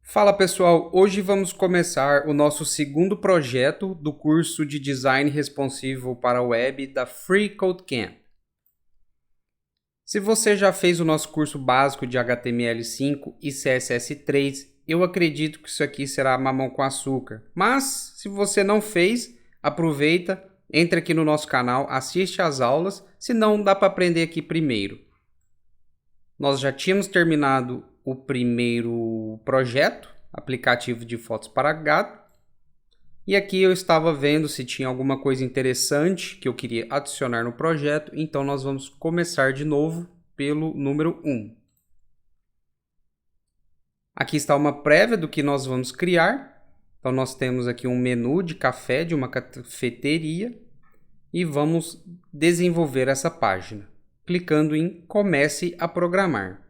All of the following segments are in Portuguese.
Fala pessoal, hoje vamos começar o nosso segundo projeto do curso de Design Responsivo para a Web da Free Code Camp. Se você já fez o nosso curso básico de HTML5 e CSS3, eu acredito que isso aqui será mamão com açúcar. Mas, se você não fez, aproveita, entra aqui no nosso canal, assiste às aulas, senão dá para aprender aqui primeiro. Nós já tínhamos terminado o primeiro projeto, aplicativo de fotos para gato, e aqui eu estava vendo se tinha alguma coisa interessante que eu queria adicionar no projeto, então nós vamos começar de novo pelo número 1. Aqui está uma prévia do que nós vamos criar. Então nós temos aqui um menu de café de uma cafeteria e vamos desenvolver essa página, clicando em Comece a programar.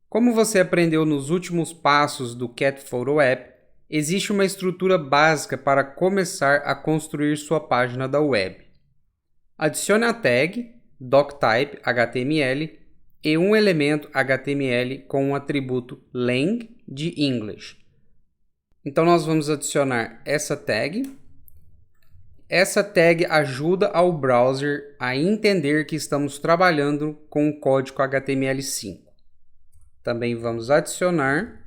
Como você aprendeu nos últimos passos do Cat Photo App, existe uma estrutura básica para começar a construir sua página da web. Adicione a tag doctype HTML e um elemento HTML com o atributo lang de English. Então nós vamos adicionar essa tag. Essa tag ajuda ao browser a entender que estamos trabalhando com o código HTML5. Também vamos adicionar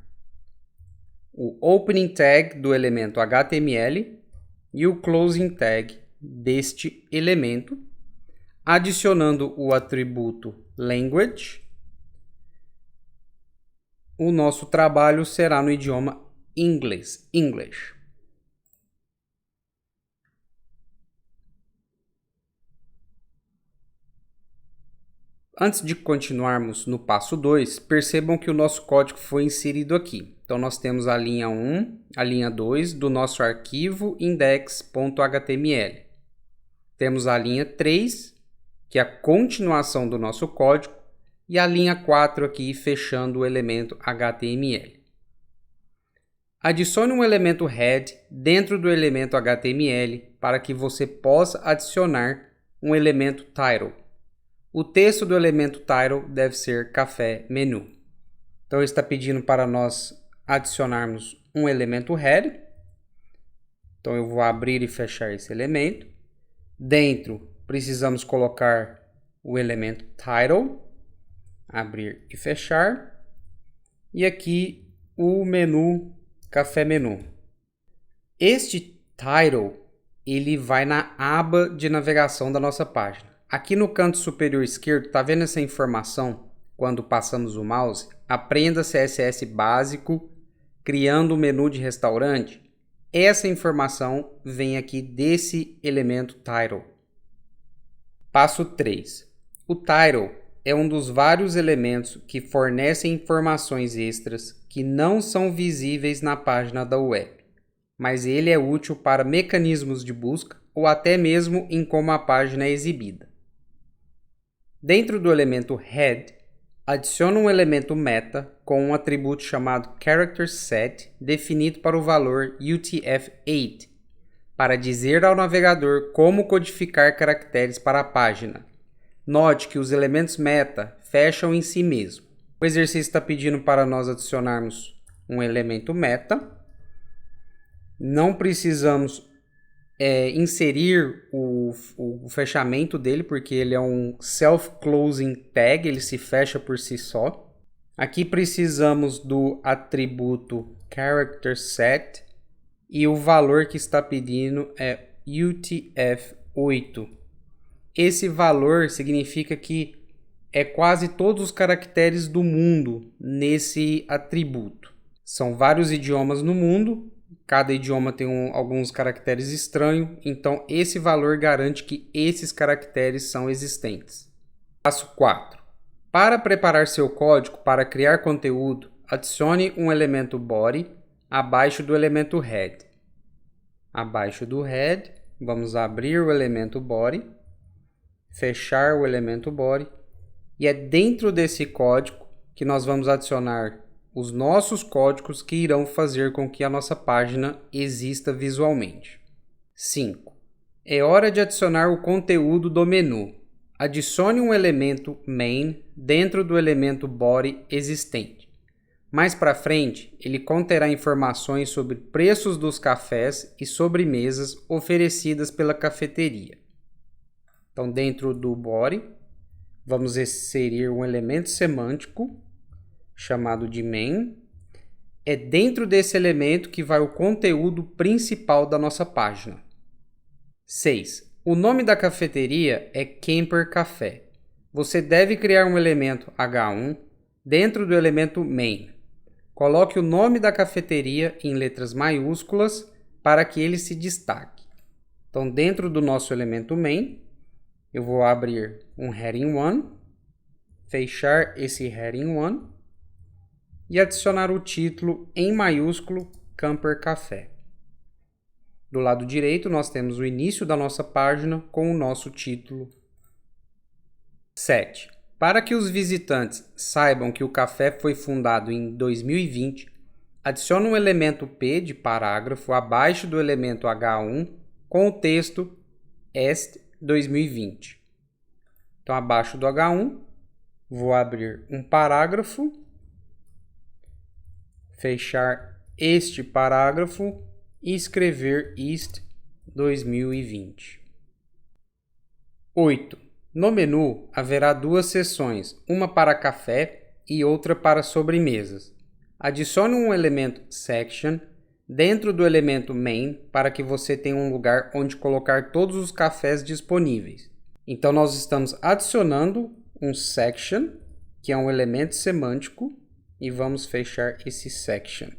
o opening tag do elemento HTML e o closing tag deste elemento, adicionando o atributo language. O nosso trabalho será no idioma inglês, English. Antes de continuarmos no passo 2, percebam que o nosso código foi inserido aqui. Então nós temos a linha 1, a linha 2 do nosso arquivo index.html. Temos a linha 3, que é a continuação do nosso código, e a linha 4 aqui fechando o elemento HTML. Adicione um elemento head dentro do elemento HTML para que você possa adicionar um elemento title. O texto do elemento title deve ser café menu. Então ele está pedindo para nós adicionarmos um elemento head. Então eu vou abrir e fechar esse elemento. Dentro precisamos colocar o elemento title, abrir e fechar. E aqui o menu café menu. Este title ele vai na aba de navegação da nossa página. Aqui no canto superior esquerdo, está vendo essa informação? Quando passamos o mouse, aprenda CSS básico, criando o menu de restaurante. Essa informação vem aqui desse elemento title. Passo 3. O title é um dos vários elementos que fornecem informações extras que não são visíveis na página da web, mas ele é útil para mecanismos de busca ou até mesmo em como a página é exibida. Dentro do elemento head, adicione um elemento meta com um atributo chamado characterSet definido para o valor UTF-8, para dizer ao navegador como codificar caracteres para a página. Note que os elementos meta fecham em si mesmo. O exercício está pedindo para nós adicionarmos um elemento meta. Não precisamos inserir o fechamento dele, porque ele é um self-closing tag, ele se fecha por si só. Aqui precisamos do atributo characterSet e o valor que está pedindo é UTF-8. Esse valor significa que é quase todos os caracteres do mundo nesse atributo. São vários idiomas no mundo. Cada idioma tem alguns caracteres estranhos, então esse valor garante que esses caracteres são existentes. Passo 4. Para preparar seu código para criar conteúdo, adicione um elemento body abaixo do elemento head. Abaixo do head, vamos abrir o elemento body, fechar o elemento body, e é dentro desse código que nós vamos adicionar os nossos códigos que irão fazer com que a nossa página exista visualmente. 5. É hora de adicionar o conteúdo do menu. adicione um elemento main dentro do elemento body existente. Mais para frente, ele conterá informações sobre preços dos cafés e sobremesas oferecidas pela cafeteria. Então, dentro do body, vamos inserir um elemento semântico chamado de main. É dentro desse elemento que vai o conteúdo principal da nossa página. 6. O nome da cafeteria é Camper Café. Você deve criar um elemento H1 dentro do elemento main. Coloque o nome da cafeteria em letras maiúsculas para que ele se destaque. Então, dentro do nosso elemento main, eu vou abrir um heading 1, fechar esse heading 1 e adicionar o título em maiúsculo Camper Café. Do lado direito, nós temos o início da nossa página com o nosso título. 7. Para que os visitantes saibam que o café foi fundado em 2020, adicione um elemento P de parágrafo abaixo do elemento H1 com o texto Est 2020. Então, abaixo do H1, vou abrir um parágrafo, fechar este parágrafo e escrever Est 2020. 8. No menu haverá duas seções, uma para café e outra para sobremesas. Adicione um elemento Section dentro do elemento Main para que você tenha um lugar onde colocar todos os cafés disponíveis. Então, nós estamos adicionando um Section, que é um elemento semântico, e vamos fechar esse Section.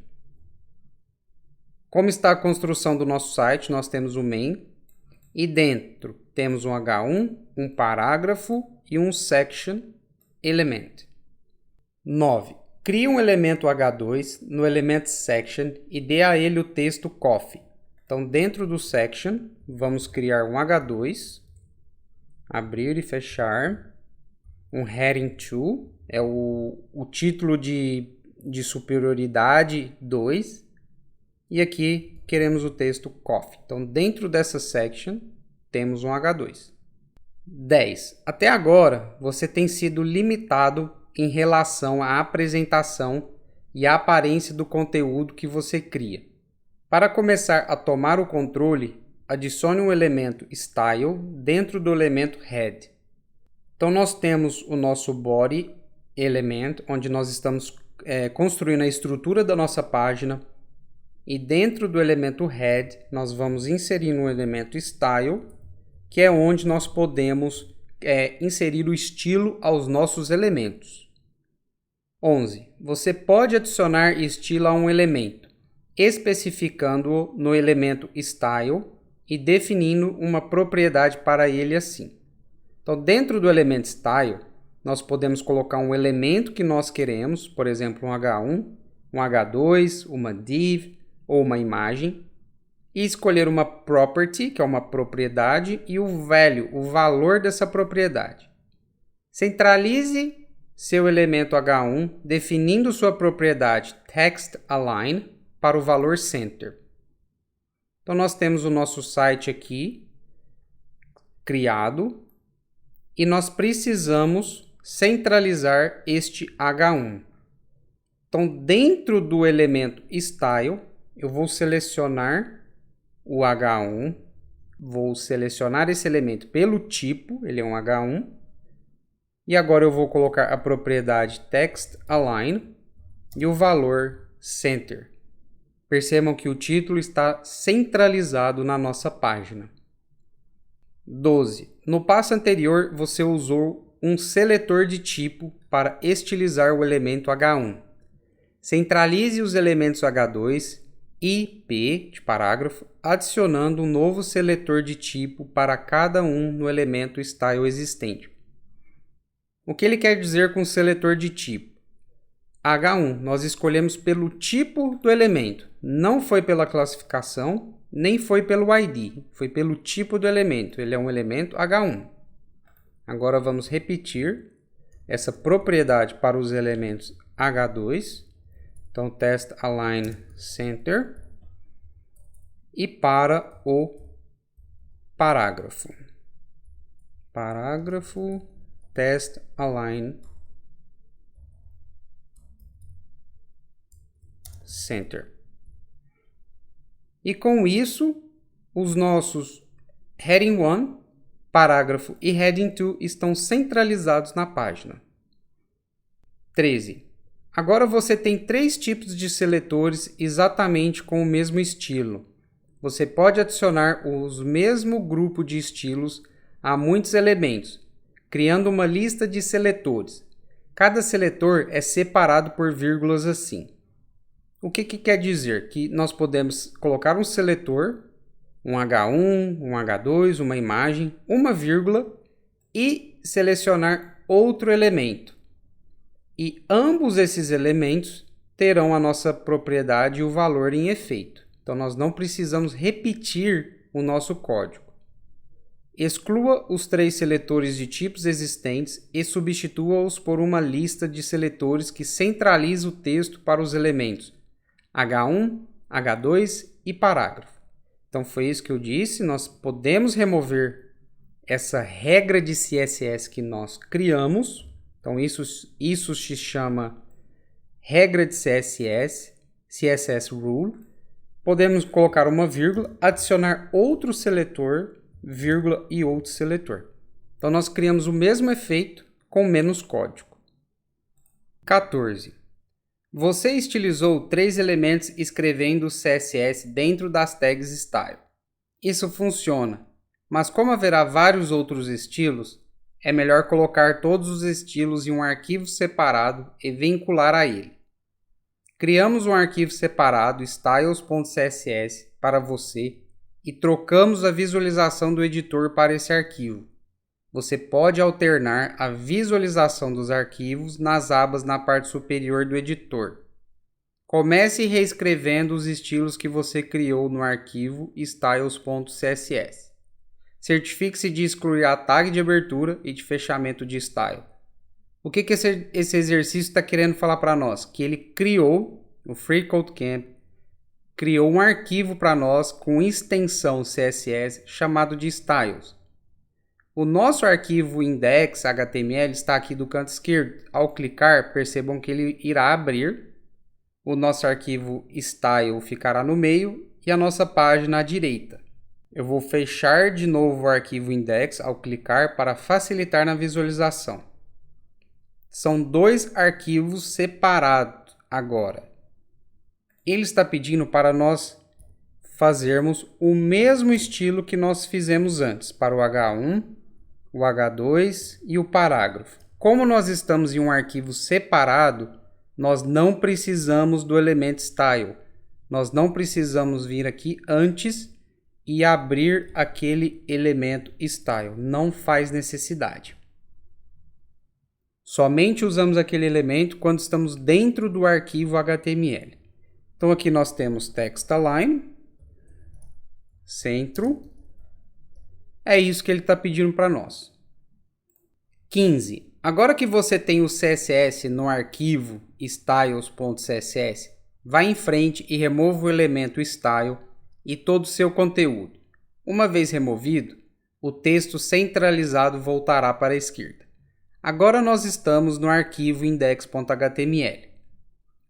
Como está a construção do nosso site, nós temos o Main e dentro temos um H1, um parágrafo e um Section Element. 9. Crie um elemento H2 no elemento Section e dê a ele o texto Coffee. Então, dentro do Section, vamos criar um H2, abrir e fechar, um Heading 2, é o título de superioridade 2, e aqui queremos o texto Coffee. Então, dentro dessa section, temos um H2. 10. Até agora, você tem sido limitado em relação à apresentação e à aparência do conteúdo que você cria. Para começar a tomar o controle, adicione um elemento Style dentro do elemento Head. Então, nós temos o nosso Body Element, onde nós estamos construindo a estrutura da nossa página. E dentro do elemento Head, nós vamos inserir um elemento Style, que é onde nós podemos inserir o estilo aos nossos elementos. 11. Você pode adicionar estilo a um elemento, especificando-o no elemento Style e definindo uma propriedade para ele assim. Então, dentro do elemento Style, nós podemos colocar um elemento que nós queremos, por exemplo, um H1, um H2, uma div ou uma imagem, e escolher uma property, que é uma propriedade, e o value, o valor dessa propriedade. Centralize seu elemento H1 definindo sua propriedade TextAlign para o valor center. Então, nós temos o nosso site aqui criado e nós precisamos centralizar este H1. Então, dentro do elemento Style, eu vou selecionar o H1, vou selecionar esse elemento pelo tipo, ele é um H1, e agora eu vou colocar a propriedade TextAlign e o valor Center. Percebam que o título está centralizado na nossa página. 12. No passo anterior, você usou um seletor de tipo para estilizar o elemento H1. Centralize os elementos H2 e P de parágrafo, adicionando um novo seletor de tipo para cada um no elemento Style existente. O que ele quer dizer com seletor de tipo? H1, nós escolhemos pelo tipo do elemento, não foi pela classificação, nem foi pelo ID, foi pelo tipo do elemento, ele é um elemento H1. Agora vamos repetir essa propriedade para os elementos H2, então TextAlign Center, e para o parágrafo. parágrafo test align center. E com isso, os nossos heading 1, parágrafo e heading 2 estão centralizados na página. 13. Agora você tem 3 tipos de seletores exatamente com o mesmo estilo. Você pode adicionar o mesmo grupo de estilos a muitos elementos, criando uma lista de seletores. Cada seletor é separado por vírgulas assim. O que quer dizer? Que nós podemos colocar um seletor, um H1, um H2, uma imagem, uma vírgula e selecionar outro elemento. E ambos esses elementos terão a nossa propriedade e o valor em efeito. Então, nós não precisamos repetir o nosso código. Exclua os 3 seletores de tipos existentes e substitua-os por uma lista de seletores que centraliza o texto para os elementos H1, H2 e parágrafo. Então, foi isso que eu disse. Nós podemos remover essa regra de CSS que nós criamos. Então, isso se chama regra de CSS, CSS Rule. Podemos colocar uma vírgula, adicionar outro seletor, vírgula e outro seletor. Então, nós criamos o mesmo efeito com menos código. 14. Você estilizou 3 elementos escrevendo CSS dentro das tags style. Isso funciona, mas como haverá vários outros estilos, é melhor colocar todos os estilos em um arquivo separado e vincular a ele. Criamos um arquivo separado styles.css para você e trocamos a visualização do editor para esse arquivo. Você pode alternar a visualização dos arquivos nas abas na parte superior do editor. Comece reescrevendo os estilos que você criou no arquivo styles.css. Certifique-se de excluir a tag de abertura e de fechamento de style. O que esse exercício está querendo falar para nós? Que ele criou, o FreeCodeCamp, criou um arquivo para nós com extensão CSS chamado de styles. O nosso arquivo index.html está aqui do canto esquerdo. Ao clicar, percebam que ele irá abrir. O nosso arquivo style ficará no meio e a nossa página à direita. Eu vou fechar de novo o arquivo index ao clicar para facilitar na visualização. São 2 arquivos separados agora. Ele está pedindo para nós fazermos o mesmo estilo que nós fizemos antes para o H1, o H2 e o parágrafo. Como nós estamos em um arquivo separado, nós não precisamos do elemento style. Nós não precisamos vir aqui antes e abrir aquele elemento style. Não faz necessidade. Somente usamos aquele elemento quando estamos dentro do arquivo HTML. Então aqui nós temos text align, centro. É isso que ele está pedindo para nós. 15. Agora que você tem o CSS no arquivo styles.css, vá em frente e remova o elemento style e todo o seu conteúdo. Uma vez removido, o texto centralizado voltará para a esquerda. Agora nós estamos no arquivo index.html.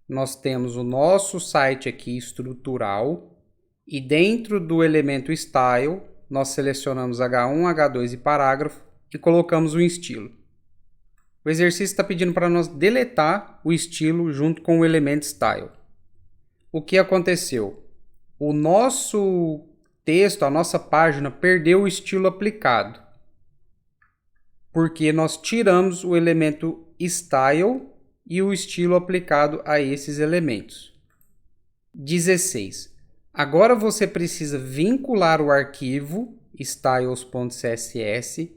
Nós temos o nosso site aqui estrutural e dentro do elemento style, nós selecionamos H1, H2 e parágrafo e colocamos um estilo. O exercício está pedindo para nós deletar o estilo junto com o elemento style. O que aconteceu? O nosso texto, a nossa página, perdeu o estilo aplicado. Porque nós tiramos o elemento style e o estilo aplicado a esses elementos. 16. Agora você precisa vincular o arquivo styles.css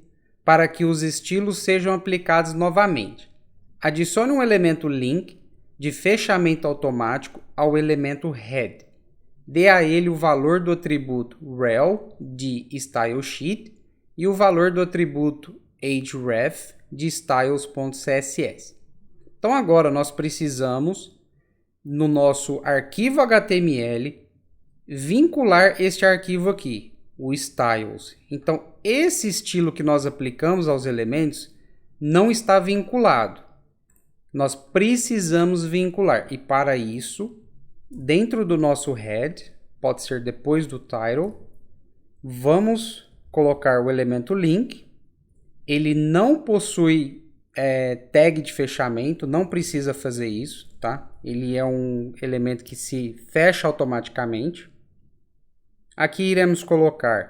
para que os estilos sejam aplicados novamente. Adicione um elemento link de fechamento automático ao elemento head. Dê a ele o valor do atributo rel de stylesheet e o valor do atributo href de styles.css. Então agora nós precisamos, no nosso arquivo HTML, vincular este arquivo aqui. o styles. Então, esse estilo que nós aplicamos aos elementos não está vinculado. Nós precisamos vincular. E para isso, dentro do nosso head, pode ser depois do title, vamos colocar o elemento link. Ele não possui tag de fechamento, não precisa fazer isso, tá? Ele é um elemento que se fecha automaticamente. Aqui iremos colocar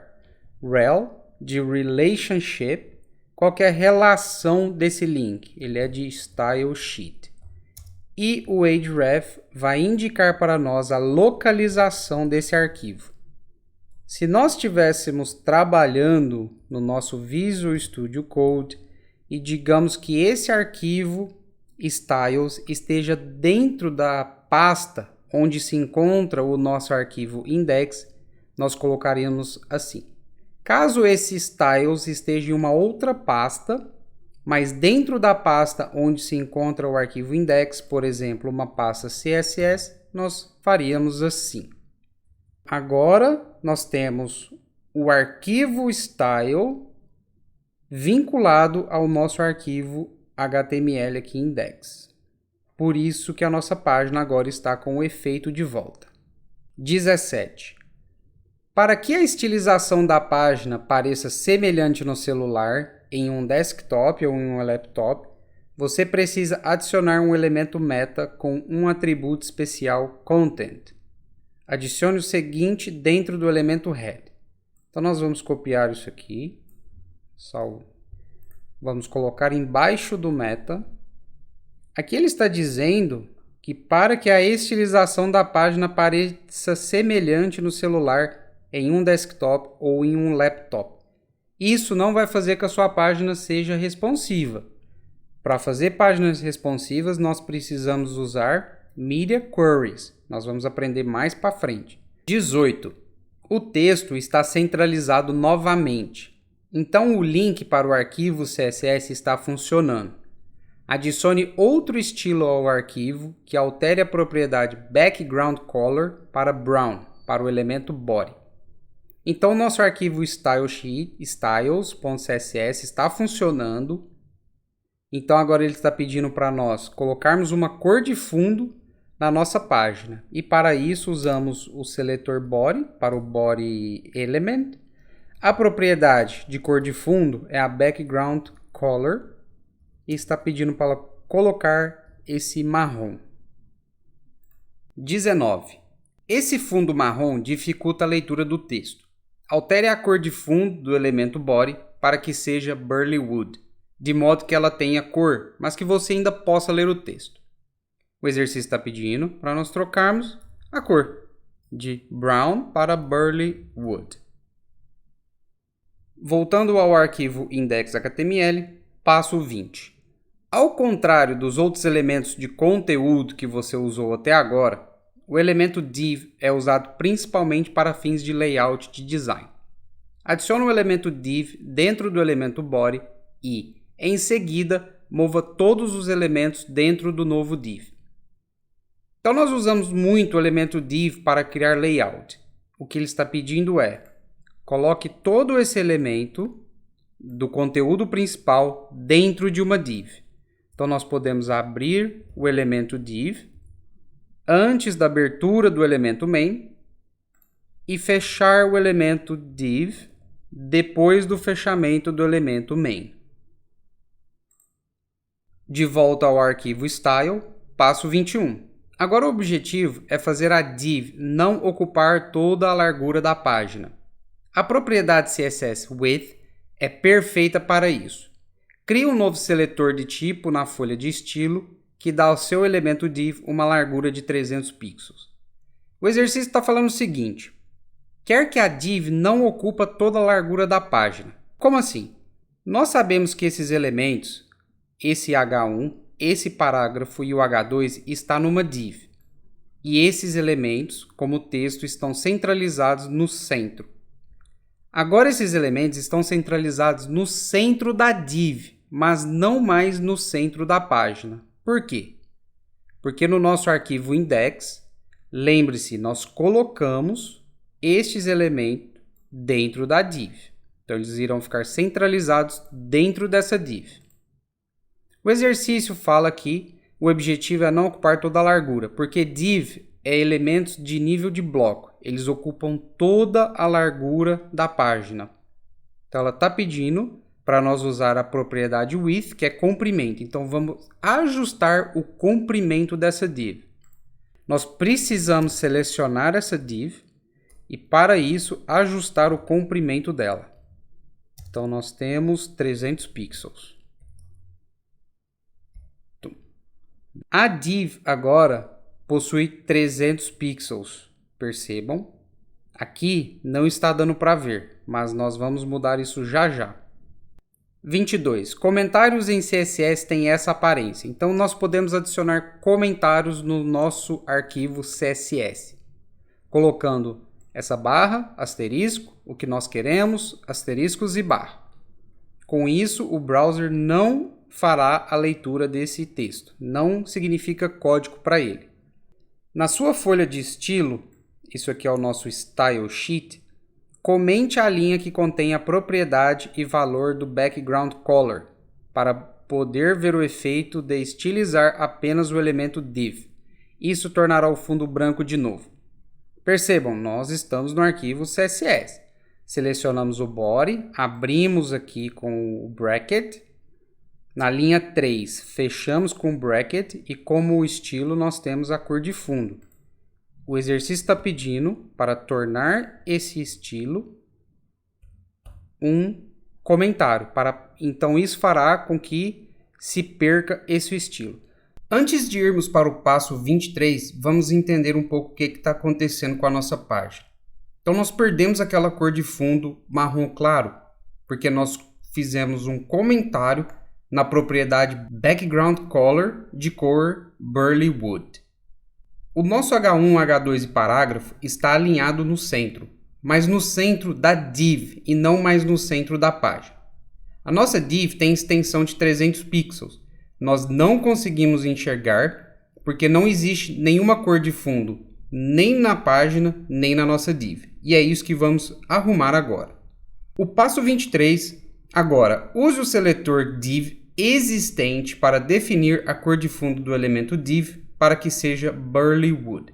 rel de relationship. Qual que é a relação desse link? Ele é de style sheet. E o href vai indicar para nós a localização desse arquivo. Se nós estivéssemos trabalhando no nosso Visual Studio Code e digamos que esse arquivo styles esteja dentro da pasta onde se encontra o nosso arquivo index, nós colocaríamos assim. Caso esse styles esteja em uma outra pasta, mas dentro da pasta onde se encontra o arquivo index, por exemplo, uma pasta CSS, nós faríamos assim. Agora nós temos o arquivo style vinculado ao nosso arquivo HTML aqui index. Por isso que a nossa página agora está com o efeito de volta. 17. Para que a estilização da página pareça semelhante no celular, em um desktop ou em um laptop, você precisa adicionar um elemento meta com um atributo especial content. Adicione o seguinte dentro do elemento head. Então nós vamos copiar isso aqui. Vamos colocar embaixo do meta. Aqui ele está dizendo que para que a estilização da página pareça semelhante no celular, em um desktop ou em um laptop. Isso não vai fazer que a sua página seja responsiva. Para fazer páginas responsivas, nós precisamos usar Media Queries. Nós vamos aprender mais para frente. 18. O texto está centralizado novamente. Então, o link para o arquivo CSS está funcionando. Adicione outro estilo ao arquivo que altere a propriedade Background Color para Brown, para o elemento Body. Então, nosso arquivo styles.css está funcionando. Então, agora ele está pedindo para nós colocarmos uma cor de fundo na nossa página. E para isso, usamos o seletor Body, para o Body Element. A propriedade de cor de fundo é a Background Color. E está pedindo para colocar esse marrom. 19. Esse fundo marrom dificulta a leitura do texto. Altere a cor de fundo do elemento Body para que seja Burly Wood, de modo que ela tenha cor, mas que você ainda possa ler o texto. O exercício está pedindo para nós trocarmos a cor de Brown para Burly Wood. Voltando ao arquivo index.html, passo 20. Ao contrário dos outros elementos de conteúdo que você usou até agora, o elemento div é usado principalmente para fins de layout de design. Adicione o elemento div dentro do elemento body e, em seguida, mova todos os elementos dentro do novo div. Então, nós usamos muito o elemento div para criar layout. O que ele está pedindo é: coloque todo esse elemento do conteúdo principal dentro de uma div. Então, nós podemos abrir o elemento div antes da abertura do elemento main e fechar o elemento div depois do fechamento do elemento main. De volta ao arquivo style, passo 21. Agora o objetivo é fazer a div não ocupar toda a largura da página. A propriedade CSS Width é perfeita para isso. Crie um novo seletor de tipo na folha de estilo que dá ao seu elemento div uma largura de 300 pixels. O exercício está falando o seguinte: quer que a div não ocupa toda a largura da página. Como assim? Nós sabemos que esses elementos, esse H1, esse parágrafo e o H2 está numa div. E esses elementos, como texto, estão centralizados no centro. Agora esses elementos estão centralizados no centro da div, mas não mais no centro da página. Por quê? Porque no nosso arquivo index, lembre-se, nós colocamos estes elementos dentro da div. Então, eles irão ficar centralizados dentro dessa div. O exercício fala que o objetivo é não ocupar toda a largura, porque div é elementos de nível de bloco. Eles ocupam toda a largura da página. Então, ela está pedindo para nós usar a propriedade width, que é comprimento. Então, vamos ajustar o comprimento dessa div. Nós precisamos selecionar essa div e, para isso, ajustar o comprimento dela. Então, nós temos 300 pixels. A div agora possui 300 pixels. Percebam? Aqui não está dando para ver, mas nós vamos mudar isso já já. 22. Comentários em CSS têm essa aparência. Então, nós podemos adicionar comentários no nosso arquivo CSS. Colocando essa barra, asterisco, o que nós queremos, asteriscos e barra. Com isso, o browser não fará a leitura desse texto. Não significa código para ele. Na sua folha de estilo, isso aqui é o nosso Style Sheet, comente a linha que contém a propriedade e valor do background color, para poder ver o efeito de estilizar apenas o elemento div. Isso tornará o fundo branco de novo. Percebam, nós estamos no arquivo CSS. Selecionamos o body, abrimos aqui com o bracket. Na linha 3, fechamos com o bracket e como estilo nós temos a cor de fundo. O exercício está pedindo para tornar esse estilo um comentário. Então, isso fará com que se perca esse estilo. Antes de irmos para o passo 23, vamos entender um pouco o que está acontecendo com a nossa página. Então, nós perdemos aquela cor de fundo marrom claro, porque nós fizemos um comentário na propriedade background color de cor Burly Wood. O nosso H1, H2 e parágrafo está alinhado no centro, mas no centro da div e não mais no centro da página. A nossa div tem extensão de 300 pixels. Nós não conseguimos enxergar porque não existe nenhuma cor de fundo, nem na página, nem na nossa div. E é isso que vamos arrumar agora. O passo 23, agora, use o seletor div existente para definir a cor de fundo do elemento div para que seja Burly Wood.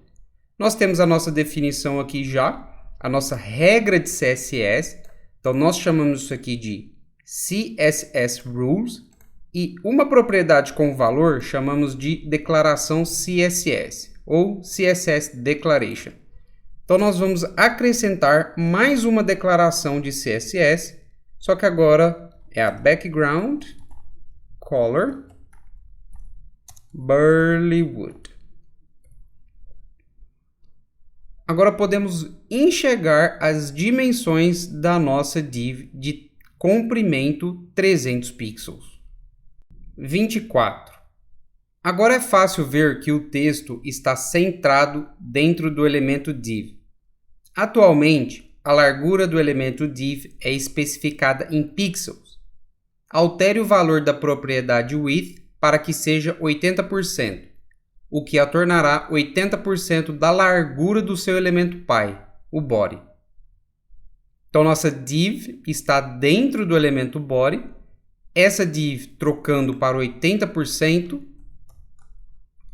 Nós temos a nossa definição aqui já, a nossa regra de CSS. Então, nós chamamos isso aqui de CSS Rules. E uma propriedade com valor chamamos de declaração CSS, ou CSS Declaration. Então, nós vamos acrescentar mais uma declaração de CSS, só que agora é a background color Burly Wood. Agora podemos enxergar as dimensões da nossa div de comprimento 300 pixels. 24. Agora é fácil ver que o texto está centrado dentro do elemento div. Atualmente, a largura do elemento div é especificada em pixels. Altere o valor da propriedade width para que seja 80%, o que a tornará 80% da largura do seu elemento pai, o body. Então, nossa div está dentro do elemento body. Essa div, trocando para 80%,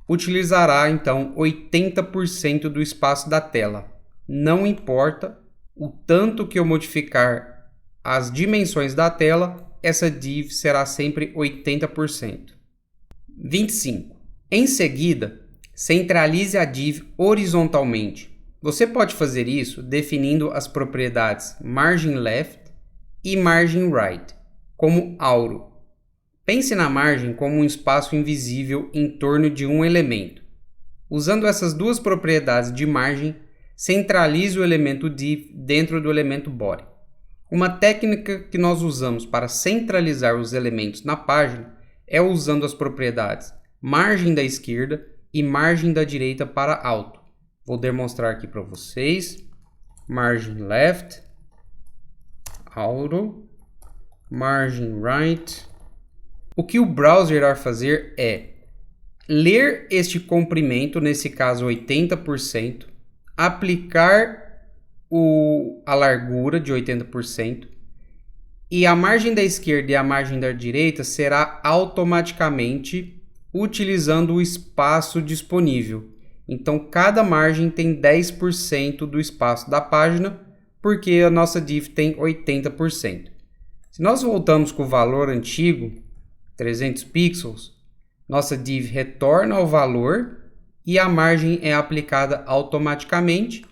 utilizará, então, 80% do espaço da tela. Não importa o tanto que eu modificar as dimensões da tela, essa div será sempre 80%. 25. Em seguida, centralize a div horizontalmente. Você pode fazer isso definindo as propriedades margin left e margin right, como auro. Pense na margem como um espaço invisível em torno de um elemento. Usando essas duas propriedades de margem, centralize o elemento div dentro do elemento body. Uma técnica que nós usamos para centralizar os elementos na página é usando as propriedades margem da esquerda e margem da direita para alto. Vou demonstrar aqui para vocês. Margin left, auto, margin right. O que o browser irá fazer é ler este comprimento, nesse caso 80%, aplicar a largura de 80%, e a margem da esquerda e a margem da direita será automaticamente utilizando o espaço disponível. Então, cada margem tem 10% do espaço da página, porque a nossa div tem 80%. Se nós voltamos com o valor antigo, 300 pixels, nossa div retorna ao valor e a margem é aplicada automaticamente,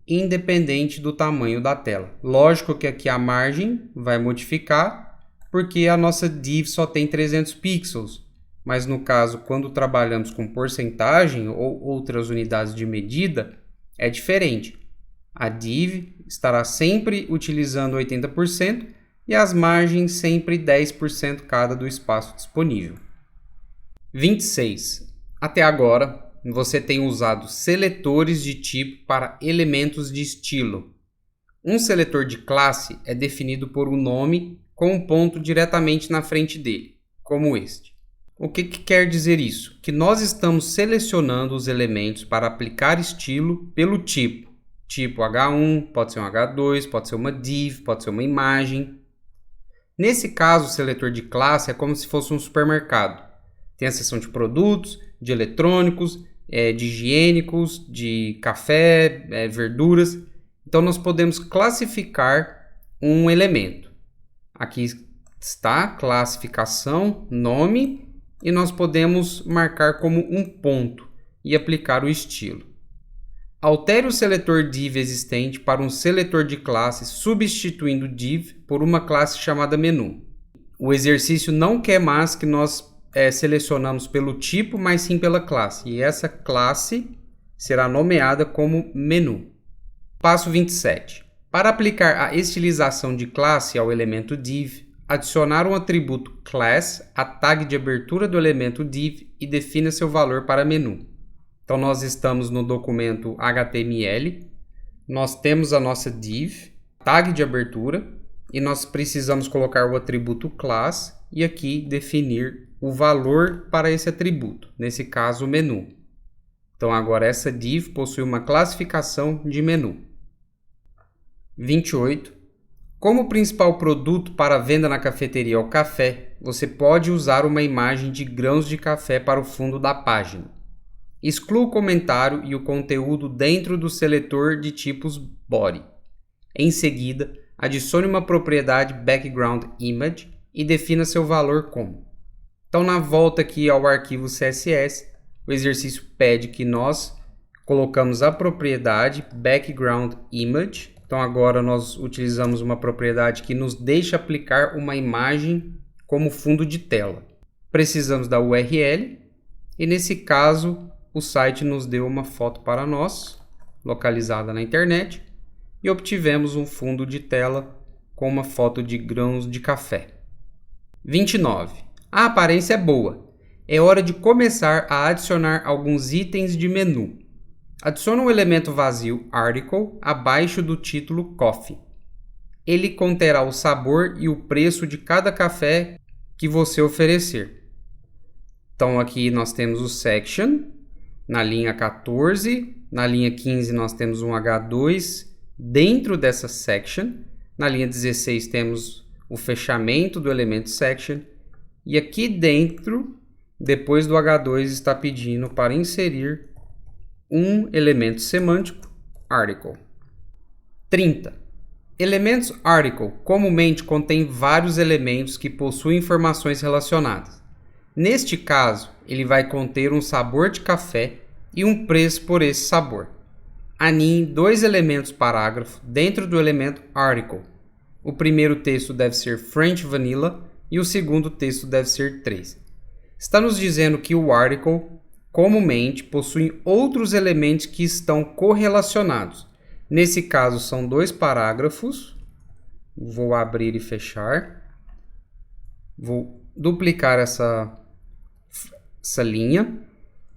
independente do tamanho da tela. Lógico que aqui a margem vai modificar, porque a nossa div só tem 300 pixels. Mas no caso, quando trabalhamos com porcentagem ou outras unidades de medida, é diferente. A div estará sempre utilizando 80% e as margens sempre 10% cada do espaço disponível. 26. Até agora, você tem usado seletores de tipo para elementos de estilo. Um seletor de classe é definido por um nome com um ponto diretamente na frente dele, como este. O que quer dizer isso? Que nós estamos selecionando os elementos para aplicar estilo pelo tipo. Tipo H1, pode ser um H2, pode ser uma div, pode ser uma imagem. Nesse caso, o seletor de classe é como se fosse um supermercado. Tem a seção de produtos, de eletrônicos, de higiênicos, de café, verduras. Então, nós podemos classificar um elemento. Aqui está classificação, nome, e nós podemos marcar como um ponto e aplicar o estilo. Altere o seletor div existente para um seletor de classe, substituindo div por uma classe chamada menu. O exercício não quer mais que nós selecionamos pelo tipo, mas sim pela classe. E essa classe será nomeada como menu. Passo 27. Para aplicar a estilização de classe ao elemento div, adicionar um atributo class à tag de abertura do elemento div e defina seu valor para menu. Então, nós estamos no documento HTML, nós temos a nossa div, tag de abertura, e nós precisamos colocar o atributo class e aqui definir o valor para esse atributo, nesse caso o menu. Então, agora essa div possui uma classificação de menu. 28. Como principal produto para venda na cafeteria é o café, você pode usar uma imagem de grãos de café para o fundo da página. Exclua o comentário e o conteúdo dentro do seletor de tipos body. Em seguida, adicione uma propriedade background image e defina seu valor como. Então, na volta aqui ao arquivo CSS, o exercício pede que nós colocamos a propriedade background image. Então, agora nós utilizamos uma propriedade que nos deixa aplicar uma imagem como fundo de tela. Precisamos da URL e, nesse caso, o site nos deu uma foto para nós, localizada na internet, e obtivemos um fundo de tela com uma foto de grãos de café. 29. A aparência é boa. É hora de começar a adicionar alguns itens de menu. Adicione um elemento vazio article abaixo do título Coffee. Ele conterá o sabor e o preço de cada café que você oferecer. Então aqui nós temos o section, na linha 14, na linha 15 nós temos um H2 dentro dessa section, na linha 16 temos o fechamento do elemento section, e aqui dentro, depois do H2, está pedindo para inserir um elemento semântico, article. 30. Elementos article comumente contêm vários elementos que possuem informações relacionadas. Neste caso, ele vai conter um sabor de café e um preço por esse sabor. Aninhe dois elementos parágrafo dentro do elemento article. O primeiro texto deve ser French Vanilla e o segundo texto deve ser 3. Está nos dizendo que o article comumente possui outros elementos que estão correlacionados. Nesse caso, são dois parágrafos. Vou abrir e fechar. Vou duplicar essa linha.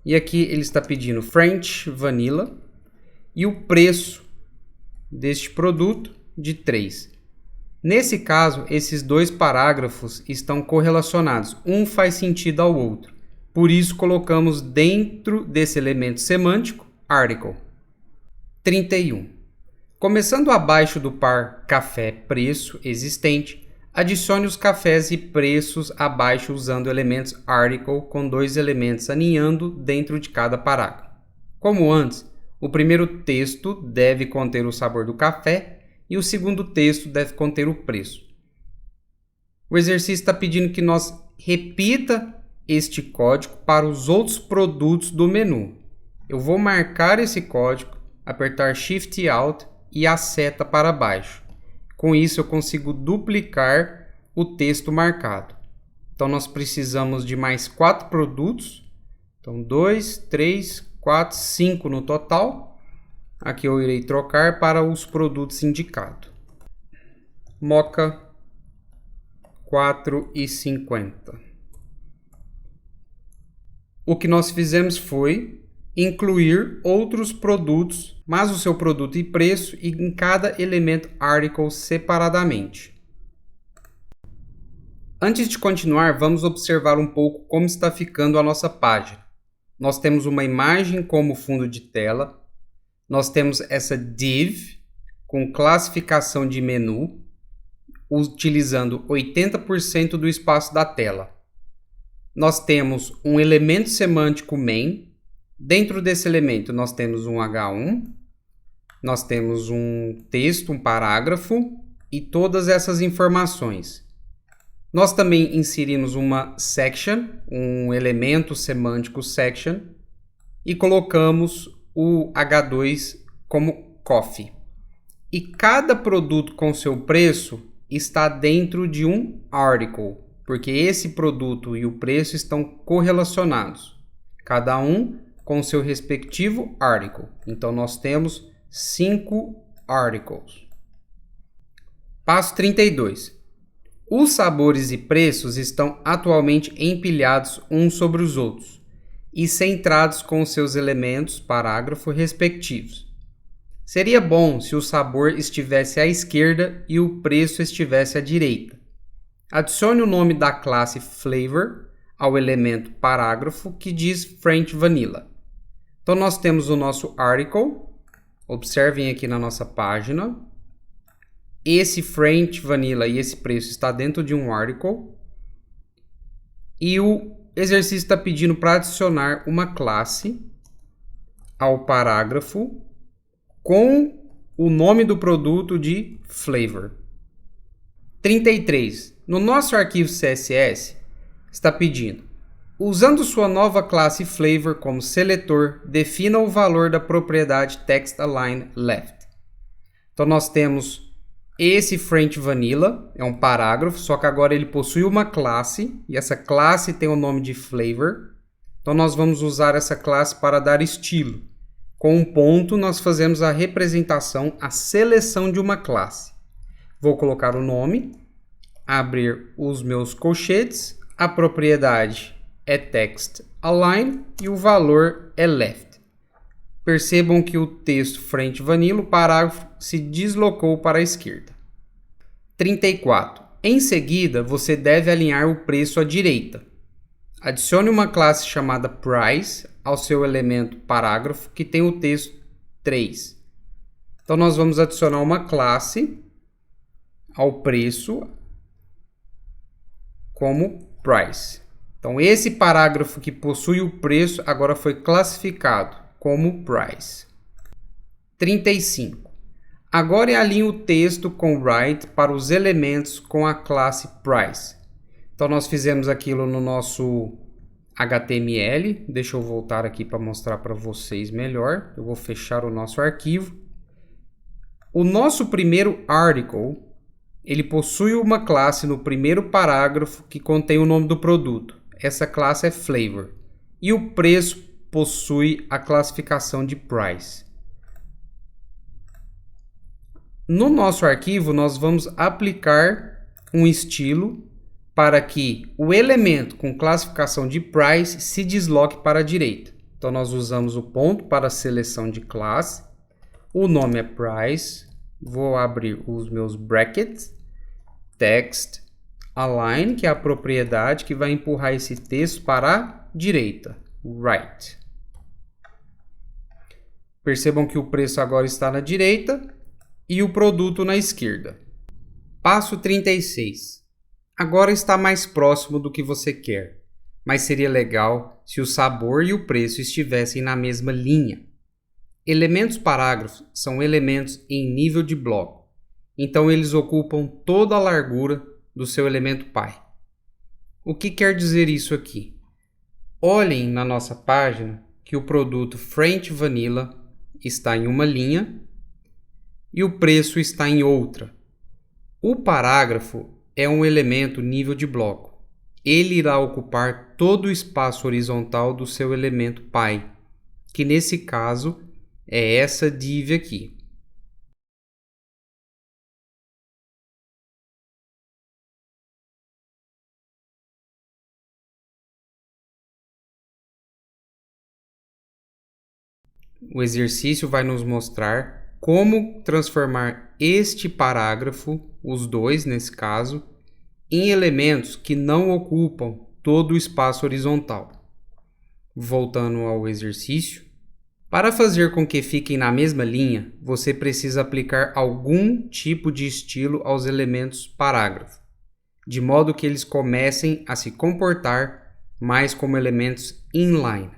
E aqui ele está pedindo French Vanilla e o preço deste produto de 3. Nesse caso, esses dois parágrafos estão correlacionados. Um faz sentido ao outro. Por isso, colocamos dentro desse elemento semântico article. 31. Começando abaixo do par café-preço existente, adicione os cafés e preços abaixo usando elementos article com 2 elementos aninhando dentro de cada parágrafo. Como antes, o primeiro texto deve conter o sabor do café e o segundo texto deve conter o preço. O exercício está pedindo que nós repita este código para os outros produtos do menu. Eu vou marcar esse código, apertar Shift Alt e a seta para baixo. Com isso eu consigo duplicar o texto marcado. Então nós precisamos de mais 4 produtos. Então 2, 3, 4, 5 no total. Aqui eu irei trocar para os produtos indicados. Moka 4,50. O que nós fizemos foi incluir outros produtos, mas o seu produto e preço em cada elemento article separadamente. Antes de continuar, vamos observar um pouco como está ficando a nossa página. Nós temos uma imagem como fundo de tela, nós temos essa div com classificação de menu, utilizando 80% do espaço da tela. Nós temos um elemento semântico main. Dentro desse elemento nós temos um H1, nós temos um texto, um parágrafo e todas essas informações. Nós também inserimos uma section, um elemento semântico section, e colocamos o H2 como coffee. E cada produto com seu preço está dentro de um article, porque esse produto e o preço estão correlacionados, cada um com seu respectivo article. Então nós temos 5 articles. Passo 32. Os sabores e preços estão atualmente empilhados uns sobre os outros e centrados com seus elementos parágrafo respectivos. Seria bom se o sabor estivesse à esquerda e o preço estivesse à direita. Adicione o nome da classe Flavor ao elemento parágrafo que diz French Vanilla. Então nós temos o nosso article, observem aqui na nossa página. Esse French Vanilla e esse preço está dentro de um article. E o exercício está pedindo para adicionar uma classe ao parágrafo com o nome do produto de Flavor. 33. No nosso arquivo CSS, está pedindo: usando sua nova classe Flavor como seletor, defina o valor da propriedade TextAlignLeft. Então nós temos esse French Vanilla, é um parágrafo, só que agora ele possui uma classe, e essa classe tem o nome de Flavor. Então nós vamos usar essa classe para dar estilo. Com um ponto nós fazemos a representação, a seleção de uma classe. Vou colocar o nome, abrir os meus colchetes, a propriedade é TextAlign e o valor é left. Percebam que o texto French Vanilla, o parágrafo, se deslocou para a esquerda. 34. Em seguida, você deve alinhar o preço à direita. Adicione uma classe chamada Price ao seu elemento parágrafo que tem o texto 3. Então nós vamos adicionar uma classe ao preço como Price. Então esse parágrafo que possui o preço agora foi classificado como Price. 35. Agora alinhe o texto com Write para os elementos com a classe Price. Então nós fizemos aquilo no nosso HTML. Deixa eu voltar aqui para mostrar para vocês melhor. Eu vou fechar o nosso arquivo. O nosso primeiro article, ele possui uma classe no primeiro parágrafo que contém o nome do produto. Essa classe é Flavor. E o preço possui a classificação de Price. No nosso arquivo, nós vamos aplicar um estilo para que o elemento com classificação de Price se desloque para a direita. Então, nós usamos o ponto para a seleção de classe. O nome é Price. Vou abrir os meus brackets. TextAlign, que é a propriedade que vai empurrar esse texto para a direita. Right. Percebam que o preço agora está na direita e o produto na esquerda. Passo 36. Agora está mais próximo do que você quer, mas seria legal se o sabor e o preço estivessem na mesma linha. Elementos parágrafos são elementos em nível de bloco, então eles ocupam toda a largura do seu elemento pai. O que quer dizer isso aqui? Olhem na nossa página que o produto French Vanilla está em uma linha e o preço está em outra. O parágrafo é um elemento nível de bloco. Ele irá ocupar todo o espaço horizontal do seu elemento pai, que nesse caso é essa div aqui. O exercício vai nos mostrar como transformar este parágrafo, os dois nesse caso, em elementos que não ocupam todo o espaço horizontal. Voltando ao exercício, para fazer com que fiquem na mesma linha, você precisa aplicar algum tipo de estilo aos elementos parágrafo, de modo que eles comecem a se comportar mais como elementos inline.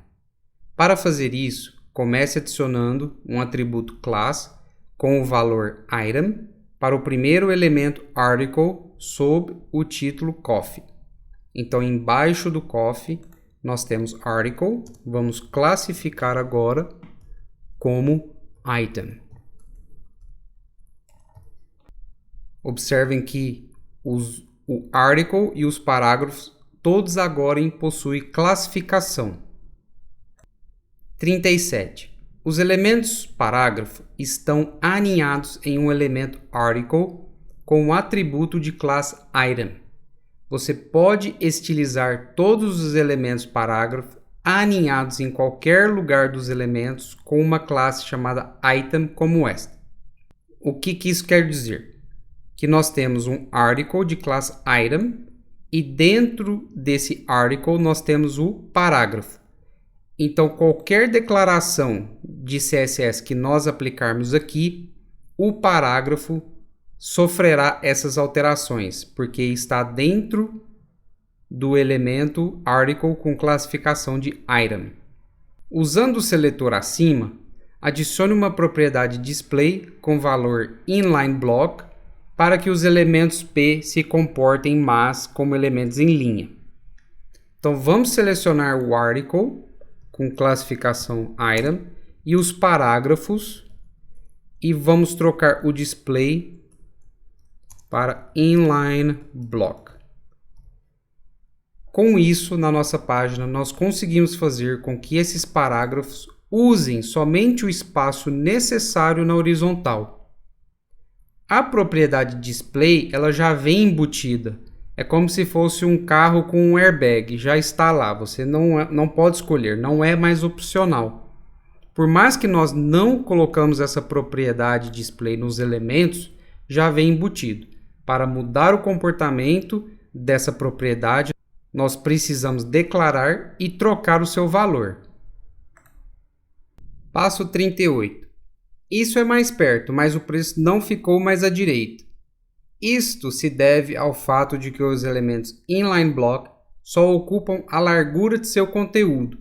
Para fazer isso, comece adicionando um atributo class com o valor item para o primeiro elemento article sob o título coffee. Então, embaixo do coffee, nós temos article. Vamos classificar agora como item. Observem que o article e os parágrafos todos agora possuem classificação. 37. Os elementos parágrafo estão aninhados em um elemento article com o atributo de classe item. Você pode estilizar todos os elementos parágrafo aninhados em qualquer lugar dos elementos com uma classe chamada item como esta. O que isso quer dizer? Que nós temos um article de classe item e dentro desse article nós temos o parágrafo. Então, qualquer declaração de CSS que nós aplicarmos aqui, o parágrafo sofrerá essas alterações, porque está dentro do elemento article com classificação de item. Usando o seletor acima, adicione uma propriedade display com valor inlineBlock para que os elementos P se comportem mais como elementos em linha. Então, vamos selecionar o article com classificação item e os parágrafos e vamos trocar o display para inlineBlock. Com isso, na nossa página, nós conseguimos fazer com que esses parágrafos usem somente o espaço necessário na horizontal. A propriedade display ela já vem embutida. É como se fosse um carro com um airbag, já está lá, você não pode escolher, não é mais opcional. Por mais que nós não colocamos essa propriedade display nos elementos, já vem embutido. Para mudar o comportamento dessa propriedade, nós precisamos declarar e trocar o seu valor. Passo 38. Isso é mais perto, mas o preço não ficou mais à direita. Isto se deve ao fato de que os elementos inlineBlock só ocupam a largura de seu conteúdo.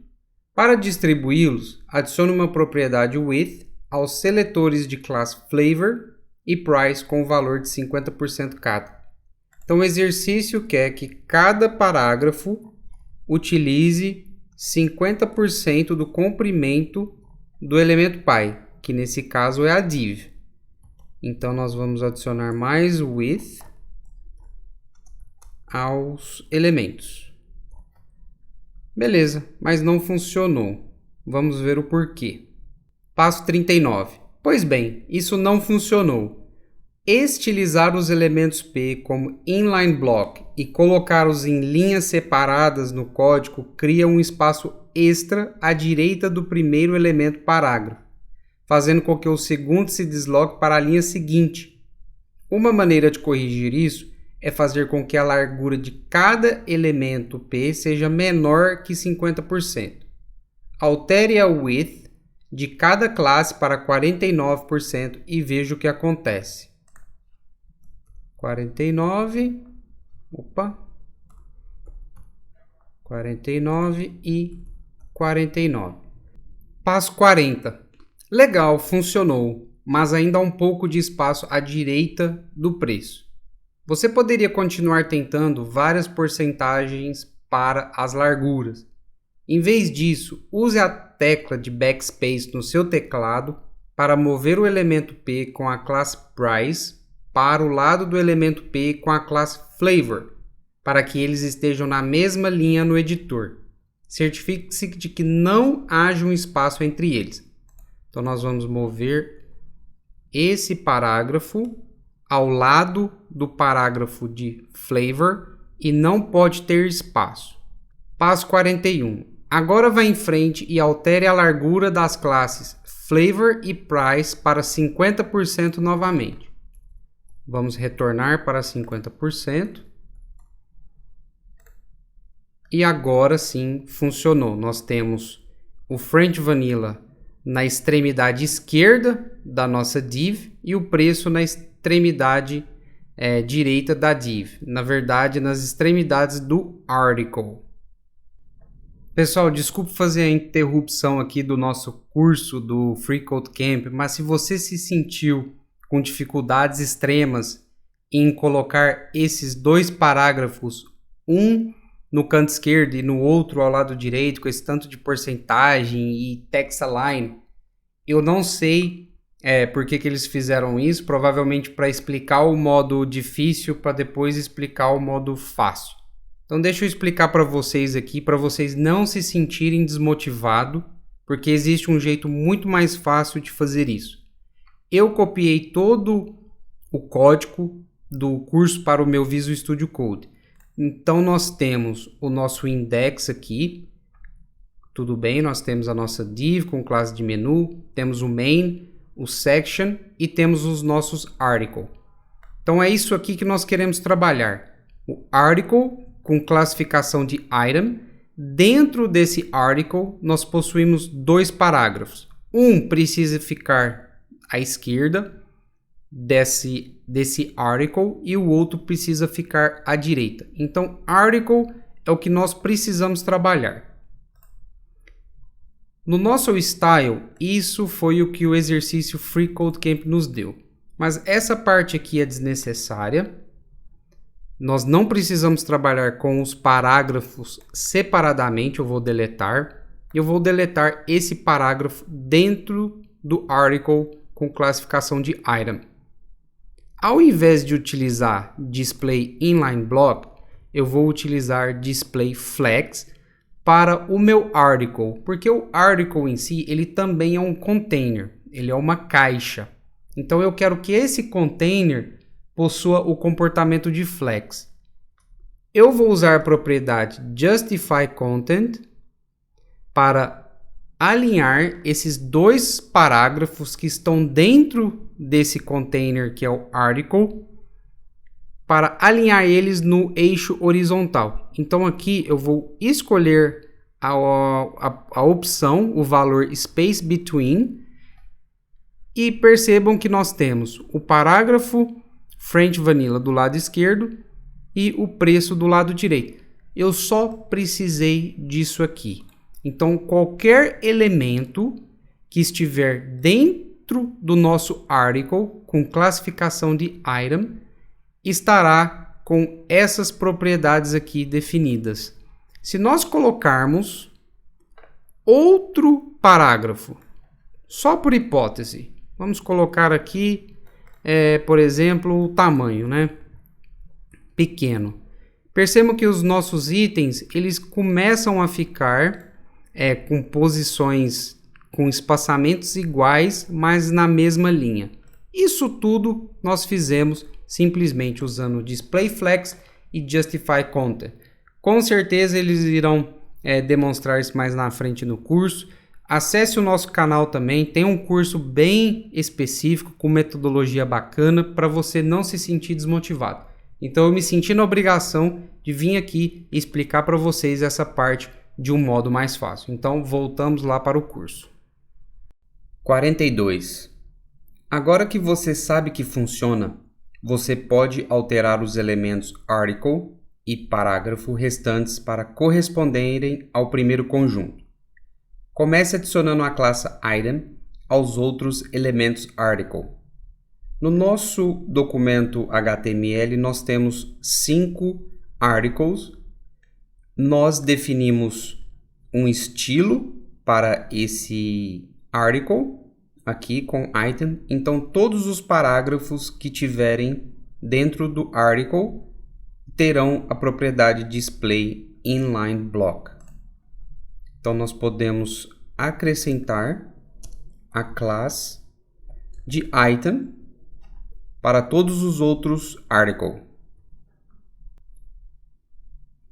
Para distribuí-los, adicione uma propriedade width aos seletores de classe Flavor e Price com o valor de 50% cada. Então o exercício quer que cada parágrafo utilize 50% do comprimento do elemento pi, que nesse caso é a div. Então, nós vamos adicionar mais width aos elementos. Beleza, mas não funcionou. Vamos ver o porquê. Passo 39. Pois bem, isso não funcionou. Estilizar os elementos P como inlineBlock e colocá-los em linhas separadas no código cria um espaço extra à direita do primeiro elemento parágrafo, fazendo com que o segundo se desloque para a linha seguinte. Uma maneira de corrigir isso é fazer com que a largura de cada elemento P seja menor que 50%. Altere a width de cada classe para 49% e veja o que acontece. 49 e 49. Passo 40. Legal, funcionou, mas ainda há um pouco de espaço à direita do preço. Você poderia continuar tentando várias porcentagens para as larguras. Em vez disso, use a tecla de backspace no seu teclado para mover o elemento P com a classe Price para o lado do elemento P com a classe Flavor, para que eles estejam na mesma linha no editor. Certifique-se de que não haja um espaço entre eles. Então, nós vamos mover esse parágrafo ao lado do parágrafo de Flavor e não pode ter espaço. Passo 41. Agora vá em frente e altere a largura das classes Flavor e Price para 50% novamente. Vamos retornar para 50%. E agora sim funcionou. Nós temos o French Vanilla na extremidade esquerda da nossa div e o preço na extremidade direita da div. Na verdade, nas extremidades do article. Pessoal, desculpe fazer a interrupção aqui do nosso curso do Free Code Camp, mas se você se sentiu com dificuldades extremas em colocar esses dois parágrafos, um no canto esquerdo e no outro ao lado direito, com esse tanto de porcentagem e text align, eu não sei por que eles fizeram isso, provavelmente para explicar o modo difícil para depois explicar o modo fácil. Então deixa eu explicar para vocês aqui, para vocês não se sentirem desmotivados, porque existe um jeito muito mais fácil de fazer isso. Eu copiei todo o código do curso para o meu Visual Studio Code. Então nós temos o nosso index aqui, tudo bem, nós temos a nossa div com classe de menu, temos o main, o section e temos os nossos article. Então é isso aqui que nós queremos trabalhar. O article com classificação de item. Dentro desse article nós possuímos dois parágrafos. Um precisa ficar à esquerda desse article e o outro precisa ficar à direita. Então, article é o que nós precisamos trabalhar. No nosso style, isso foi o que o exercício Free Code Camp nos deu. Mas essa parte aqui é desnecessária. Nós não precisamos trabalhar com os parágrafos separadamente. Eu vou deletar esse parágrafo dentro do article com classificação de item. Ao invés de utilizar display inline block, eu vou utilizar display flex para o meu article, porque o article em si, ele também é um container, ele é uma caixa. Então eu quero que esse container possua o comportamento de flex. Eu vou usar a propriedade justify content para alinhar esses dois parágrafos que estão dentro desse container que é o article, para alinhar eles no eixo horizontal. Então aqui eu vou escolher a opção, o valor space between, e percebam que nós temos o parágrafo French Vanilla do lado esquerdo e o preço do lado direito. Eu só precisei disso aqui. Então qualquer elemento que estiver dentro do nosso article com classificação de item estará com essas propriedades aqui definidas. Se nós colocarmos outro parágrafo, só por hipótese, vamos colocar aqui, por exemplo, o tamanho, né? Pequeno. Percebam que os nossos itens, eles começam a ficar com posições, com espaçamentos iguais, mas na mesma linha. Isso tudo nós fizemos simplesmente usando display flex e justify content. Com certeza eles irão demonstrar isso mais na frente no curso. Acesse o nosso canal também, tem um curso bem específico com metodologia bacana para você não se sentir desmotivado. Então eu me senti na obrigação de vir aqui e explicar para vocês essa parte de um modo mais fácil. Então voltamos lá para o curso. 42. Agora que você sabe que funciona, você pode alterar os elementos article e parágrafo restantes para corresponderem ao primeiro conjunto. Comece adicionando a classe item aos outros elementos article. No nosso documento HTML, nós temos 5 articles. Nós definimos um estilo para esse article, aqui com item. Então, todos os parágrafos que tiverem dentro do article terão a propriedade display inline block. Então, nós podemos acrescentar a classe de item para todos os outros articles.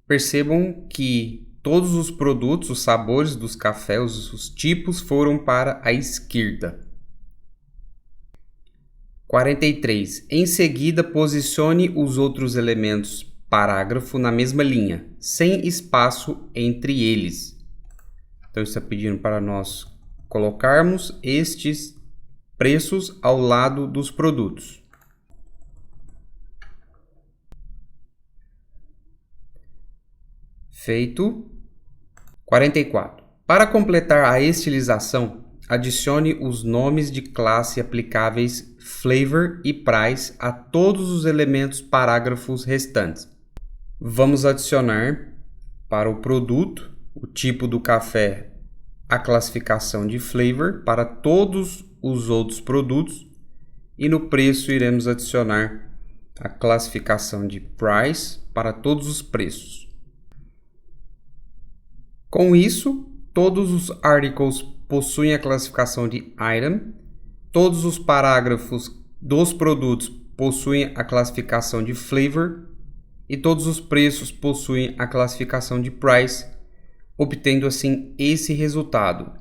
Percebam que todos os produtos, os sabores dos cafés, os tipos foram para a esquerda. 43. Em seguida, posicione os outros elementos parágrafo na mesma linha, sem espaço entre eles. Então, está pedindo para nós colocarmos estes preços ao lado dos produtos. Feito. 44. Para completar a estilização, adicione os nomes de classe aplicáveis flavor e price a todos os elementos parágrafos restantes. Vamos adicionar para o produto, o tipo do café, a classificação de flavor para todos os outros produtos e no preço iremos adicionar a classificação de price para todos os preços. Com isso, todos os articles possuem a classificação de item, todos os parágrafos dos produtos possuem a classificação de flavor e todos os preços possuem a classificação de price, obtendo assim esse resultado.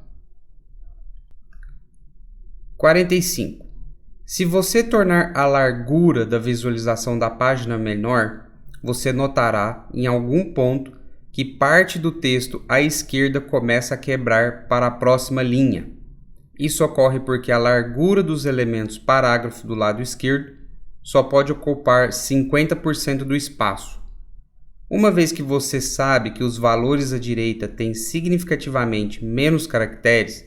45. Se você tornar a largura da visualização da página menor, você notará em algum ponto que parte do texto à esquerda começa a quebrar para a próxima linha. Isso ocorre porque a largura dos elementos parágrafo do lado esquerdo só pode ocupar 50% do espaço. Uma vez que você sabe que os valores à direita têm significativamente menos caracteres,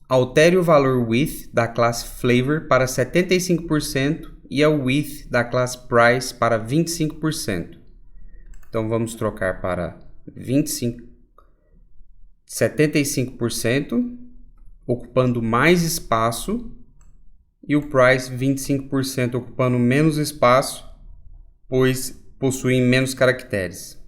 altere o valor width da classe flavor para 75% e o width da classe price para 25%. Então, vamos trocar para 75%, ocupando mais espaço, e o price 25%, ocupando menos espaço, pois possuem menos caracteres.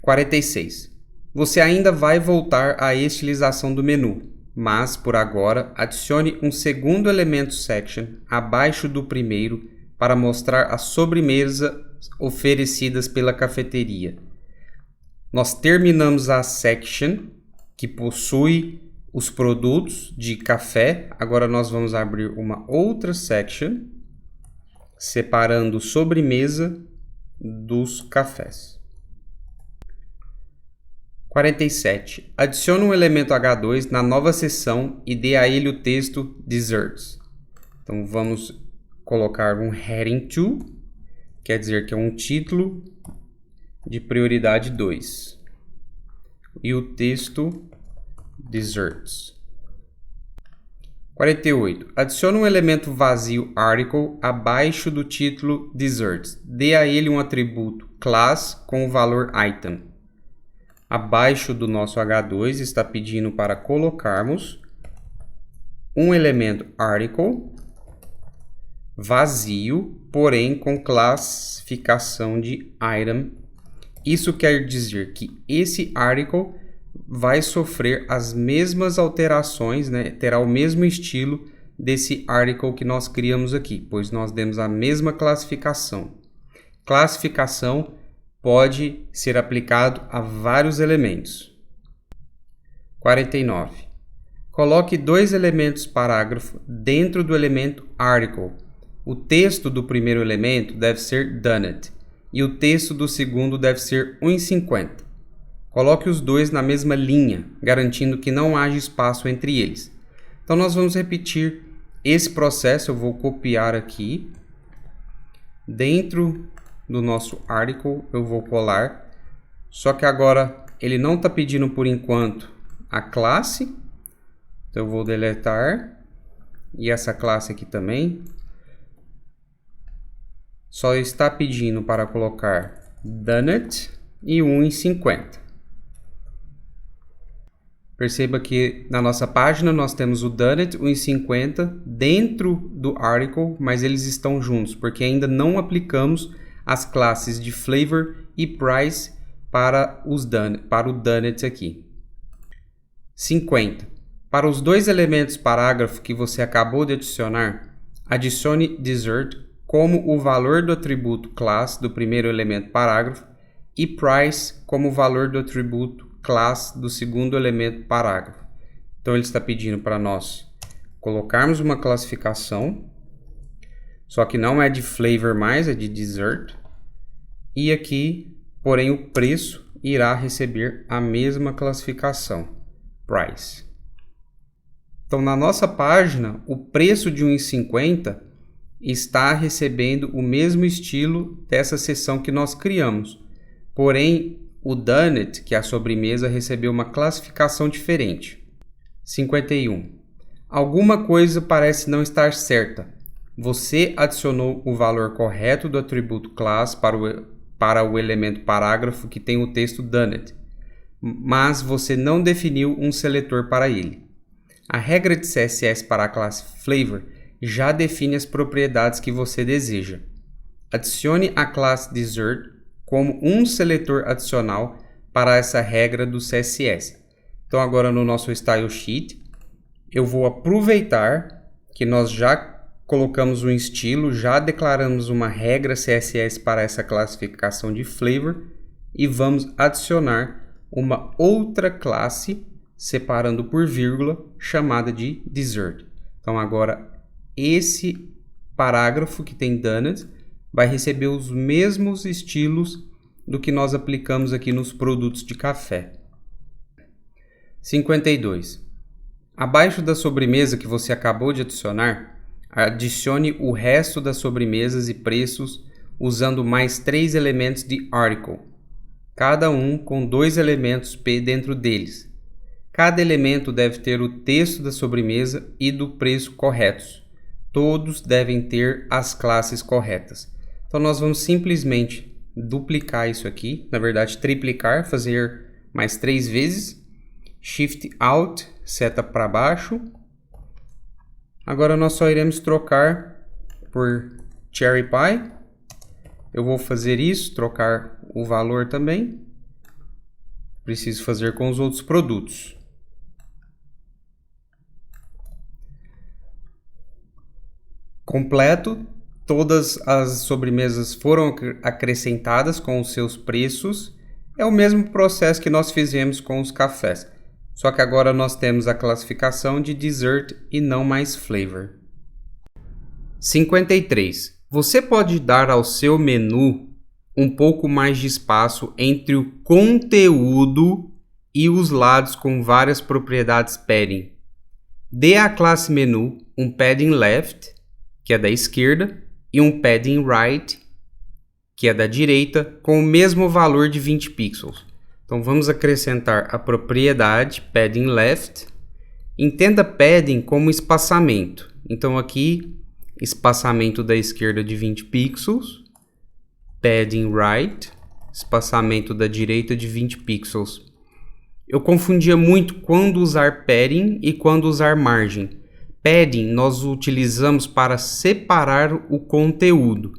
46. Você ainda vai voltar à estilização do menu, mas, por agora, adicione um segundo elemento section abaixo do primeiro para mostrar a sobremesa oferecidas pela cafeteria. Nós terminamos a section que possui os produtos de café. Agora nós vamos abrir uma outra section separando sobremesa dos cafés. 47. Adicione um elemento H2 na nova seção e dê a ele o texto Desserts. Então vamos colocar um heading 2. Quer dizer que é um título de prioridade 2. E o texto Desserts. 48. Adicione um elemento vazio article abaixo do título Desserts. Dê a ele um atributo class com o valor item. Abaixo do nosso H2 está pedindo para colocarmos um elemento article vazio, porém com classificação de item. Isso quer dizer que esse article vai sofrer as mesmas alterações, né? Terá o mesmo estilo desse article que nós criamos aqui, pois nós demos a mesma classificação. Classificação pode ser aplicado a vários elementos. 49. Coloque dois elementos parágrafo dentro do elemento article. O texto do primeiro elemento deve ser Done e o texto do segundo deve ser 1,50. Coloque os dois na mesma linha, garantindo que não haja espaço entre eles. Então nós vamos repetir esse processo. Eu vou copiar aqui. Dentro do nosso article eu vou colar. Só que agora ele não está pedindo por enquanto a classe. Então eu vou deletar. E essa classe aqui também. Só está pedindo para colocar Donut e 1,50. Perceba que na nossa página nós temos o Donut 1,50 dentro do article, mas eles estão juntos, porque ainda não aplicamos as classes de Flavor e Price para o Donut aqui. 50. Para os dois elementos parágrafo que você acabou de adicionar, adicione Dessert como o valor do atributo class do primeiro elemento parágrafo e Price como o valor do atributo class do segundo elemento parágrafo. Então ele está pedindo para nós colocarmos uma classificação, só que não é de Flavor mais, é de Dessert. E aqui, porém, o preço irá receber a mesma classificação, Price. Então na nossa página, o preço de 1,50 está recebendo o mesmo estilo dessa seção que nós criamos. Porém, o Donut, que é a sobremesa, recebeu uma classificação diferente. 51. Alguma coisa parece não estar certa. Você adicionou o valor correto do atributo class para o elemento parágrafo que tem o texto Donut, mas você não definiu um seletor para ele. A regra de CSS para a classe Flavor já define as propriedades que você deseja. Adicione a classe Dessert como um seletor adicional para essa regra do CSS. Então agora no nosso Style Sheet, eu vou aproveitar que nós já colocamos um estilo, já declaramos uma regra CSS para essa classificação de Flavor e vamos adicionar uma outra classe separando por vírgula chamada de Dessert. Então agora esse parágrafo que tem Donut vai receber os mesmos estilos do que nós aplicamos aqui nos produtos de café. 52. Abaixo da sobremesa que você acabou de adicionar, adicione o resto das sobremesas e preços usando mais 3 elementos de article, cada um com 2 elementos P dentro deles. Cada elemento deve ter o texto da sobremesa e do preço corretos. Todos devem ter as classes corretas. Então nós vamos simplesmente duplicar isso aqui, na verdade triplicar, fazer mais 3 vezes. Shift Alt, seta para baixo. Agora nós só iremos trocar por Cherry Pie. Eu vou fazer isso, trocar o valor também. Preciso fazer com os outros produtos. Completo, todas as sobremesas foram acrescentadas com os seus preços. É o mesmo processo que nós fizemos com os cafés. Só que agora nós temos a classificação de Dessert e não mais Flavor. 53. Você pode dar ao seu menu um pouco mais de espaço entre o conteúdo e os lados com várias propriedades padding. Dê à classe menu um padding left, que é da esquerda, e um padding right, que é da direita, com o mesmo valor de 20 pixels. Então vamos acrescentar a propriedade padding left. Entenda padding como espaçamento. Então aqui, espaçamento da esquerda de 20 pixels, padding right, espaçamento da direita de 20 pixels. Eu confundia muito quando usar padding e quando usar margem. Padding nós utilizamos para separar o conteúdo.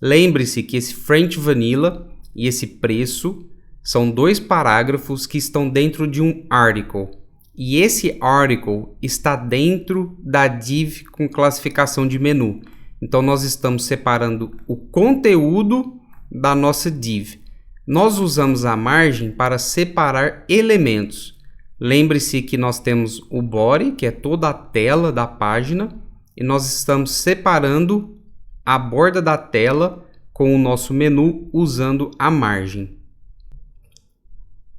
Lembre-se que esse French Vanilla e esse preço são 2 parágrafos que estão dentro de um article. E esse article está dentro da div com classificação de menu. Então nós estamos separando o conteúdo da nossa div. Nós usamos a margem para separar elementos. Lembre-se que nós temos o body, que é toda a tela da página, e nós estamos separando a borda da tela com o nosso menu usando a margem.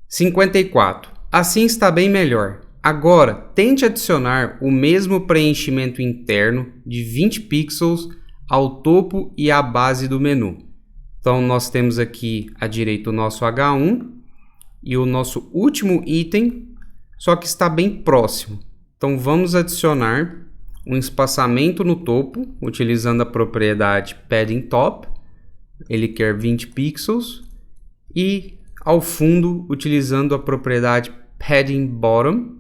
54. Assim está bem melhor. Agora, tente adicionar o mesmo preenchimento interno de 20 pixels ao topo e à base do menu. Então, nós temos aqui à direita o nosso H1 e o nosso último item, só que está bem próximo. Então, vamos adicionar um espaçamento no topo, utilizando a propriedade Padding Top. Ele quer 20 pixels. E ao fundo, utilizando a propriedade Padding Bottom,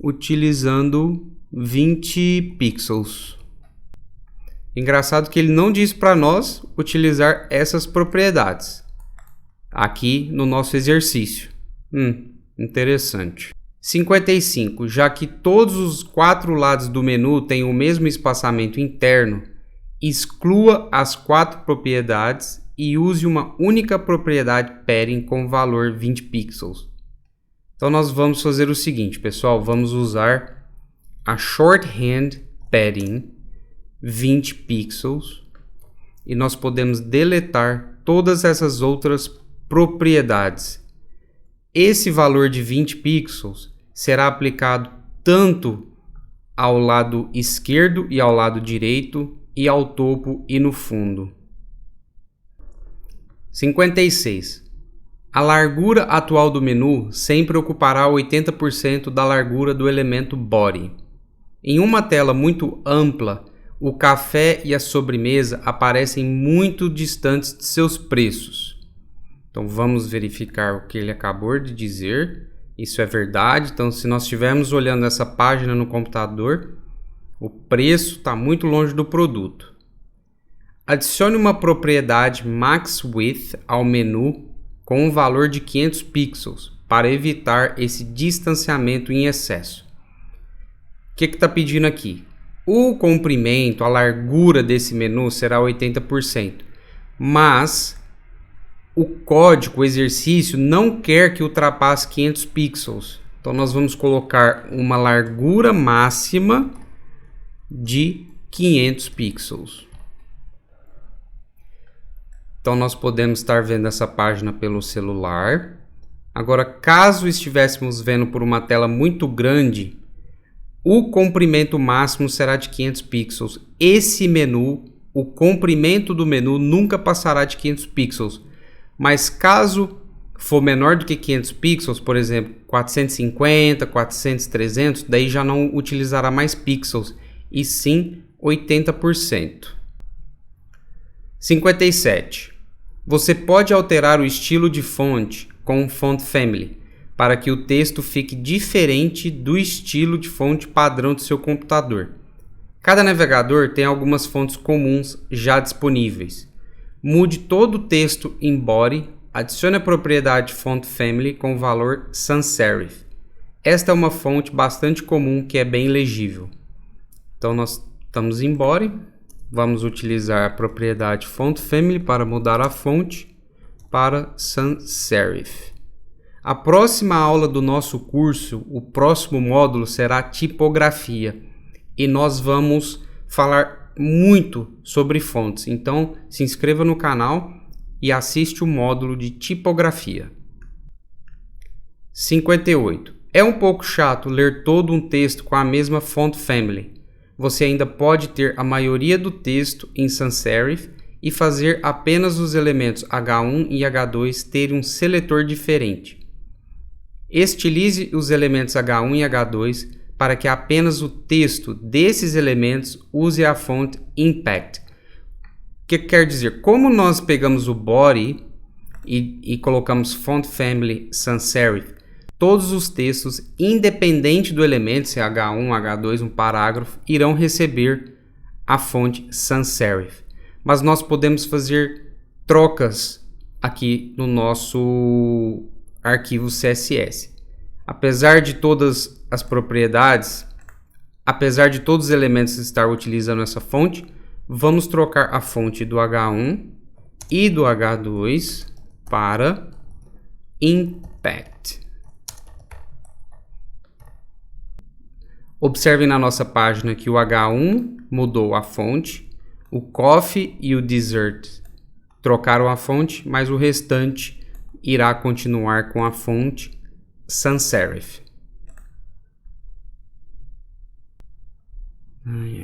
utilizando 20 pixels. Engraçado que ele não diz para nós utilizar essas propriedades aqui no nosso exercício. Interessante. 55. Já que todos os 4 lados do menu têm o mesmo espaçamento interno, exclua as 4 propriedades e use uma única propriedade padding com valor 20 pixels. Então nós vamos fazer o seguinte, pessoal, vamos usar a shorthand padding 20 pixels e nós podemos deletar todas essas outras propriedades. Esse valor de 20 pixels será aplicado tanto ao lado esquerdo e ao lado direito, e ao topo e no fundo. 56. A largura atual do menu sempre ocupará 80% da largura do elemento Body. Em uma tela muito ampla, o café e a sobremesa aparecem muito distantes de seus preços. Então vamos verificar o que ele acabou de dizer. Isso é verdade. Então, se nós estivermos olhando essa página no computador, o preço está muito longe do produto. Adicione uma propriedade Max Width ao menu com um valor de 500 pixels para evitar esse distanciamento em excesso. O que está pedindo aqui? O comprimento, a largura desse menu será 80%, mas o código, o exercício, não quer que ultrapasse 500 pixels. Então, nós vamos colocar uma largura máxima de 500 pixels. Então, nós podemos estar vendo essa página pelo celular. Agora, caso estivéssemos vendo por uma tela muito grande, o comprimento máximo será de 500 pixels. Esse menu, o comprimento do menu nunca passará de 500 pixels. Mas caso for menor do que 500 pixels, por exemplo, 450, 400, 300, daí já não utilizará mais pixels, e sim 80%. 57. Você pode alterar o estilo de fonte com o Font Family para que o texto fique diferente do estilo de fonte padrão do seu computador. Cada navegador tem algumas fontes comuns já disponíveis. Mude todo o texto em Body, adicione a propriedade Font Family com o valor Sans Serif. Esta é uma fonte bastante comum que é bem legível. Então nós estamos em Body, vamos utilizar a propriedade Font Family para mudar a fonte para Sans Serif. A próxima aula do nosso curso, o próximo módulo será tipografia e nós vamos falar muito sobre fontes. Então se inscreva no canal e assiste o módulo de tipografia. 58. É um pouco chato ler todo um texto com a mesma Font Family. Você ainda pode ter a maioria do texto em Sans Serif e fazer apenas os elementos H1 e H2 terem um seletor diferente. Estilize os elementos H1 e H2 para que apenas o texto desses elementos use a fonte Impact. O que quer dizer? Como nós pegamos o Body e colocamos Font Family Sans Serif, todos os textos, independente do elemento, se é H1, H2, um parágrafo, irão receber a fonte Sans Serif. Mas nós podemos fazer trocas aqui no nosso arquivo CSS. Apesar de todas as propriedades, apesar de todos os elementos estar utilizando essa fonte, vamos trocar a fonte do H1 e do H2 para Impact. Observem na nossa página que o H1 mudou a fonte, o Coffee e o Dessert trocaram a fonte, mas o restante irá continuar com a fonte sans serif.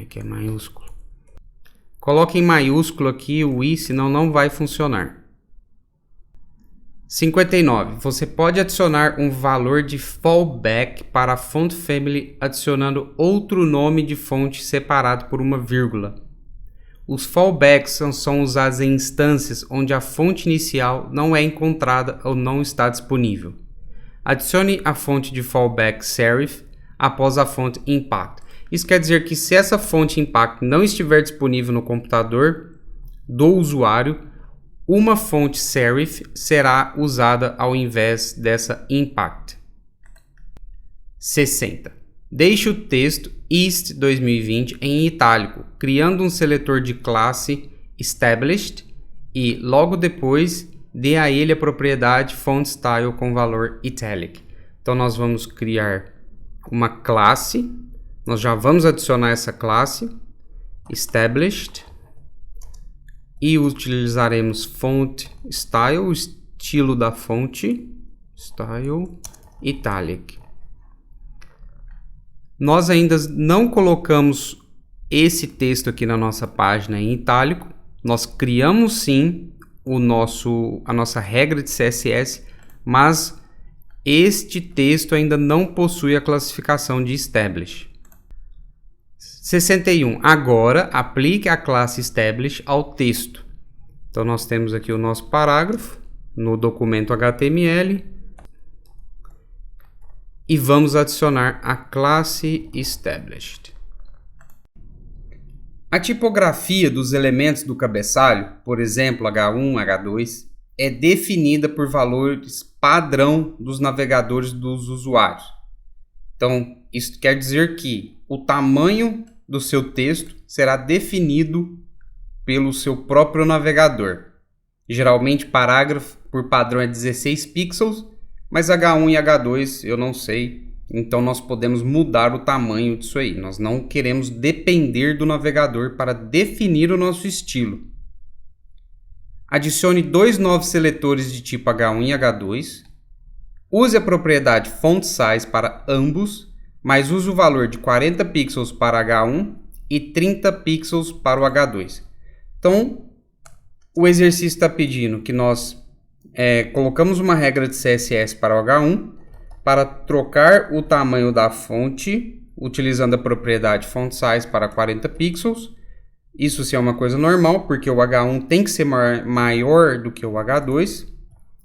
Aqui é maiúsculo. Coloque em maiúsculo aqui o i, senão não vai funcionar. 59. Você pode adicionar um valor de fallback para a font family adicionando outro nome de fonte separado por uma vírgula. Os fallbacks são usados em instâncias onde a fonte inicial não é encontrada ou não está disponível. Adicione a fonte de fallback serif após a fonte impact. Isso quer dizer que se essa fonte impact não estiver disponível no computador do usuário, uma fonte serif será usada ao invés dessa impact. 60. Deixe o texto East 2020 em itálico, criando um seletor de classe established e, logo depois, dê a ele a propriedade font style com valor italic. Então, nós vamos criar uma classe, nós já vamos adicionar essa classe established e utilizaremos font style, o estilo da fonte, style italic. Nós ainda não colocamos esse texto aqui na nossa página em itálico. Nós criamos sim a nossa regra de CSS, mas este texto ainda não possui a classificação de establish. 61. Agora, aplique a classe establish ao texto. Então, nós temos aqui o nosso parágrafo no documento HTML e vamos adicionar a classe established. A tipografia dos elementos do cabeçalho, por exemplo, H1, H2, é definida por valores padrão dos navegadores dos usuários. Então, isso quer dizer que o tamanho do seu texto será definido pelo seu próprio navegador. Geralmente, parágrafo por padrão é 16 pixels, mas H1 e H2 eu não sei, então nós podemos mudar o tamanho disso aí. Nós não queremos depender do navegador para definir o nosso estilo. Adicione dois novos seletores de tipo H1 e H2. Use a propriedade font size para ambos, mas use o valor de 40 pixels para H1 e 30 pixels para o H2. Então, o exercício está pedindo que nós colocamos uma regra de CSS para o H1 para trocar o tamanho da fonte, utilizando a propriedade font size para 40 pixels. Isso sim é uma coisa normal, porque o H1 tem que ser maior do que o H2.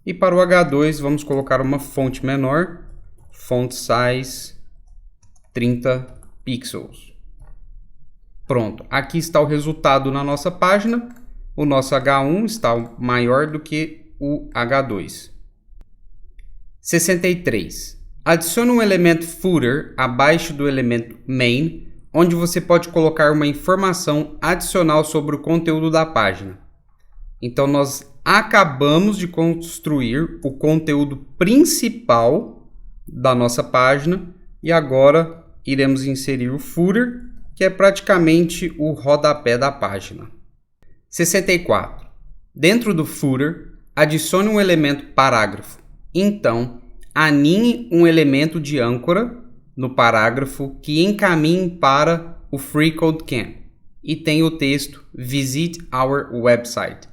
E para o H2 vamos colocar uma fonte menor, font size 30 pixels. Pronto, aqui está o resultado na nossa página. O nosso H1 está maior do que o H2. 63. Adicione um elemento footer abaixo do elemento main, onde você pode colocar uma informação adicional sobre o conteúdo da página. Então, nós acabamos de construir o conteúdo principal da nossa página e agora iremos inserir o footer, que é praticamente o rodapé da página. 64. Dentro do footer, adicione um elemento parágrafo. Então, aninhe um elemento de âncora no parágrafo que encaminhe para o FreeCodeCamp e tem o texto Visit Our Website.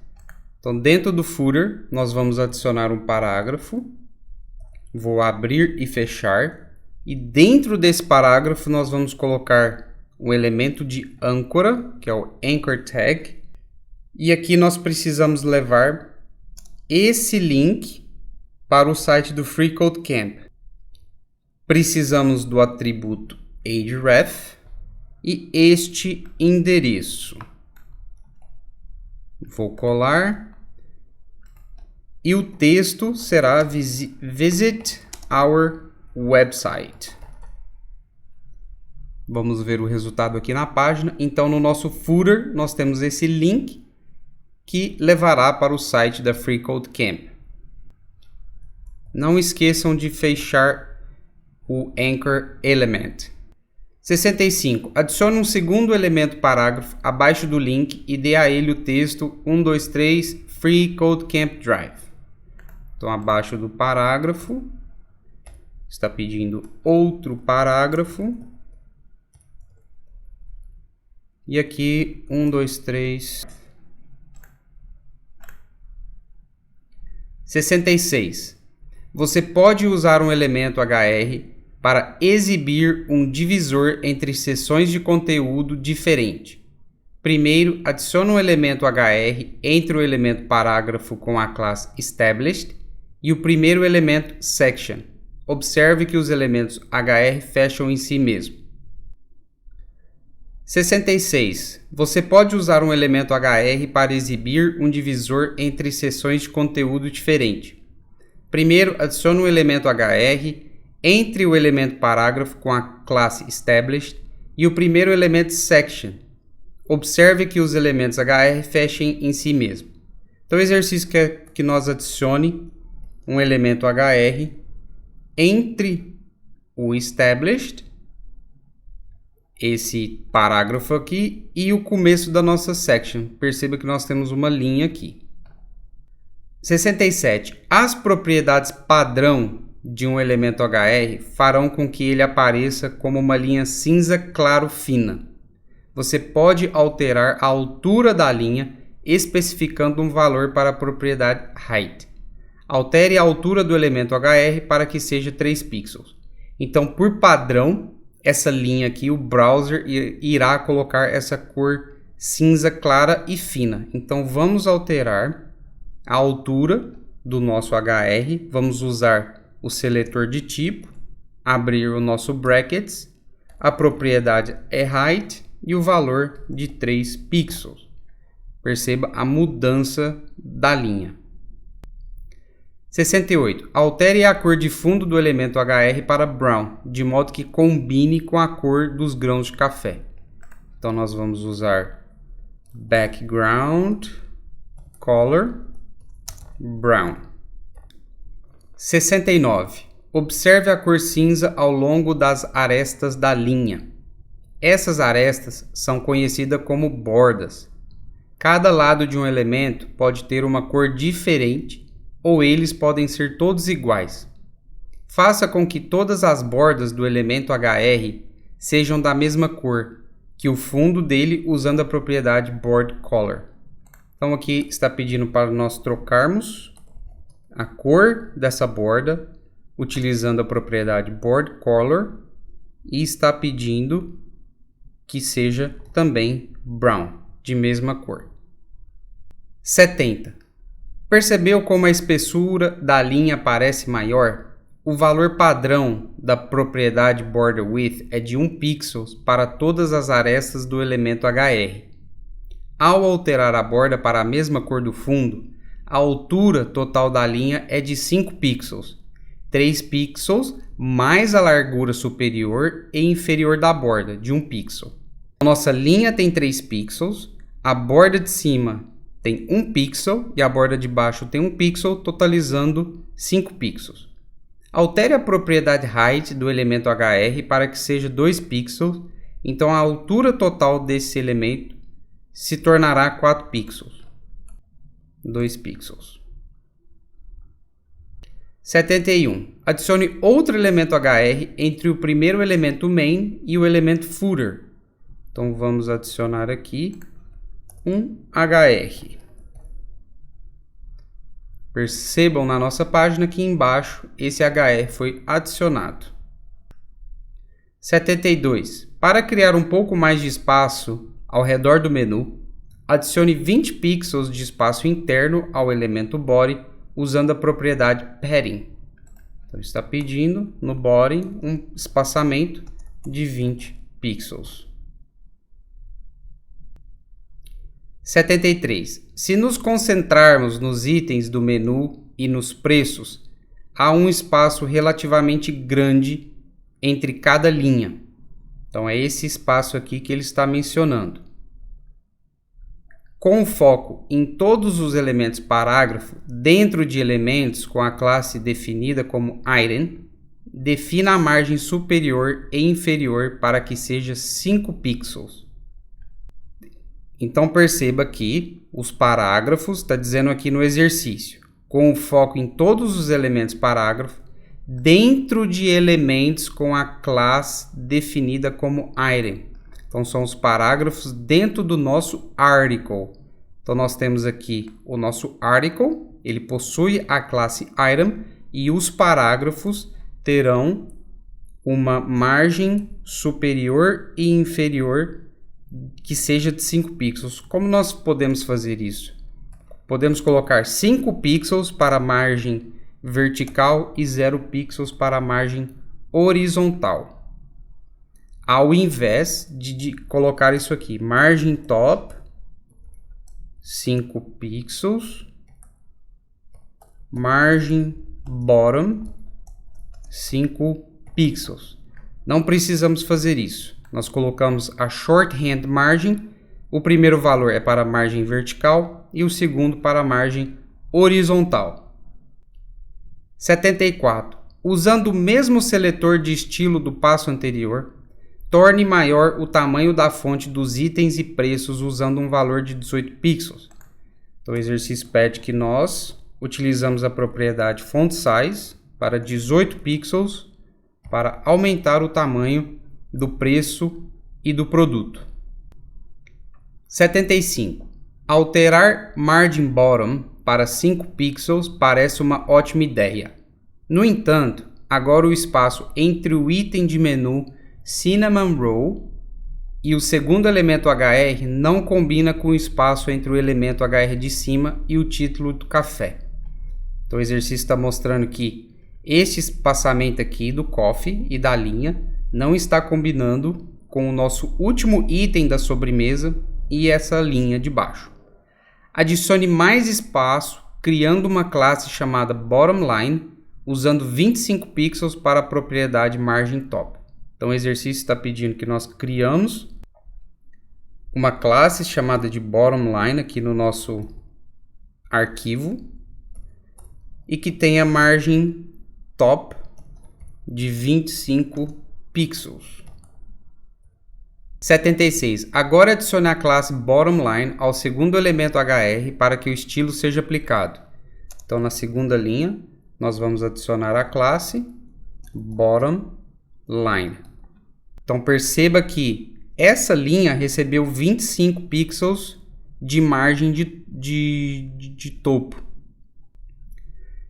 Então, dentro do footer, nós vamos adicionar um parágrafo. Vou abrir e fechar. E dentro desse parágrafo, nós vamos colocar um elemento de âncora, que é o Anchor Tag. E aqui nós precisamos levar esse link para o site do FreeCodeCamp. Precisamos do atributo ahref e este endereço. Vou colar. E o texto será Visit Our Website. Vamos ver o resultado aqui na página. Então, no nosso footer, nós temos esse link que levará para o site da FreeCodeCamp. Não esqueçam de fechar o Anchor Element. 65. Adicione um segundo elemento parágrafo abaixo do link e dê a ele o texto 123 FreeCodeCamp Drive. Então, abaixo do parágrafo, está pedindo outro parágrafo. E aqui, 1, 2, 3... 66. Você pode usar um elemento HR para exibir um divisor entre seções de conteúdo diferente. Primeiro, adicione um elemento HR entre o elemento parágrafo com a classe Established e o primeiro elemento Section. Observe que os elementos HR fecham em si mesmo. 66. Você pode usar um elemento HR para exibir um divisor entre seções de conteúdo diferente. Primeiro, adicione um elemento HR entre o elemento parágrafo com a classe Established e o primeiro elemento Section. Observe que os elementos HR fechem em si mesmo. Então, o exercício quer que nós adicione um elemento HR entre o Established, esse parágrafo aqui, e o começo da nossa section. Perceba que nós temos uma linha aqui. 67. As propriedades padrão de um elemento HR farão com que ele apareça como uma linha cinza claro fina. Você pode alterar a altura da linha especificando um valor para a propriedade height. Altere a altura do elemento HR para que seja 3 pixels. Então, por padrão, essa linha aqui, o browser irá colocar essa cor cinza clara e fina. Então, vamos alterar a altura do nosso HR. Vamos usar o seletor de tipo, abrir o nosso brackets, a propriedade é height e o valor de 3 pixels. Perceba a mudança da linha. 68. Altere a cor de fundo do elemento HR para brown, de modo que combine com a cor dos grãos de café. Então, nós vamos usar background color brown. 69. Observe a cor cinza ao longo das arestas da linha. Essas arestas são conhecidas como bordas. Cada lado de um elemento pode ter uma cor diferente ou eles podem ser todos iguais. Faça com que todas as bordas do elemento HR sejam da mesma cor que o fundo dele usando a propriedade Board Color. Então aqui está pedindo para nós trocarmos a cor dessa borda utilizando a propriedade Board Color e está pedindo que seja também brown, de mesma cor. 70. Percebeu como a espessura da linha parece maior? O valor padrão da propriedade Border Width é de 1 pixel para todas as arestas do elemento HR. Ao alterar a borda para a mesma cor do fundo, a altura total da linha é de 5 pixels, 3 pixels mais a largura superior e inferior da borda, de 1 pixel. Nossa linha tem 3 pixels, a borda de cima tem 1 pixel e a borda de baixo tem 1 pixel, totalizando 5 pixels. Altere a propriedade height do elemento HR para que seja 2 pixels, então a altura total desse elemento se tornará 4 pixels. 2 pixels. 71. Adicione outro elemento HR entre o primeiro elemento main e o elemento footer. Então vamos adicionar aqui um HR. Percebam na nossa página que embaixo esse HR foi adicionado. 72. Para criar um pouco mais de espaço ao redor do menu, adicione 20 pixels de espaço interno ao elemento body usando a propriedade padding. Então está pedindo no body um espaçamento de 20 pixels. 73. Se nos concentrarmos nos itens do menu e nos preços, há um espaço relativamente grande entre cada linha. Então é esse espaço aqui que ele está mencionando. Com foco em todos os elementos parágrafo, dentro de elementos com a classe definida como item, defina a margem superior e inferior para que seja 5 pixels. Então perceba que os parágrafos, está dizendo aqui no exercício, com o foco em todos os elementos parágrafo, dentro de elementos com a classe definida como item. Então, são os parágrafos dentro do nosso article. Então, nós temos aqui o nosso article, ele possui a classe item e os parágrafos terão uma margem superior e inferior que seja de 5 pixels. Como nós podemos fazer isso? Podemos colocar 5 pixels para a margem vertical e 0 pixels para a margem horizontal. Ao invés de colocar isso aqui, margem top, 5 pixels, margem bottom, 5 pixels. Não precisamos fazer isso. Nós colocamos a shorthand margin. O primeiro valor é para a margem vertical e o segundo para a margem horizontal. 74. Usando o mesmo seletor de estilo do passo anterior, torne maior o tamanho da fonte dos itens e preços usando um valor de 18 pixels. Então o exercício pede que nós utilizamos a propriedade font size para 18 pixels para aumentar o tamanho do preço e do produto. 75. Alterar margin bottom para 5 pixels parece uma ótima ideia. No entanto, agora o espaço entre o item de menu Cinnamon Roll e o segundo elemento HR não combina com o espaço entre o elemento HR de cima e o título do café. Então o exercício está mostrando que este espaçamento aqui do coffee e da linha não está combinando com o nosso último item da sobremesa e essa linha de baixo. Adicione mais espaço criando uma classe chamada bottom line usando 25 pixels para a propriedade margin top. Então o exercício está pedindo que nós criamos uma classe chamada de bottom line aqui no nosso arquivo e que tenha margem top de 25 pixels. 76. Agora adicione a classe bottomLine ao segundo elemento HR para que o estilo seja aplicado. Então na segunda linha nós vamos adicionar a classe bottomLine. Então perceba que essa linha recebeu 25 pixels de margem de topo.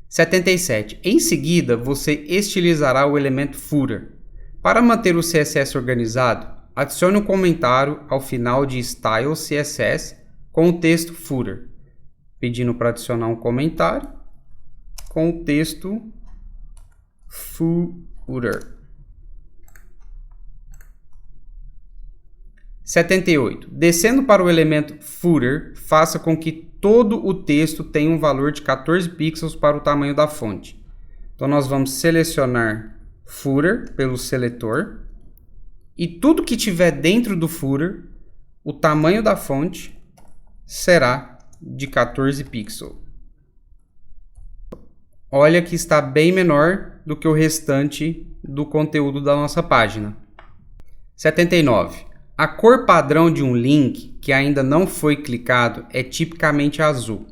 77. Em seguida, você estilizará o elemento footer. Para manter o CSS organizado, adicione um comentário ao final de Style CSS com o texto footer, pedindo para adicionar um comentário com o texto footer. 78. Descendo para o elemento footer, faça com que todo o texto tenha um valor de 14 pixels para o tamanho da fonte. Então nós vamos selecionar footer pelo seletor e tudo que tiver dentro do footer, o tamanho da fonte será de 14 pixels. Olha que está bem menor do que o restante do conteúdo da nossa página. 79. A cor padrão de um link que ainda não foi clicado é tipicamente azul.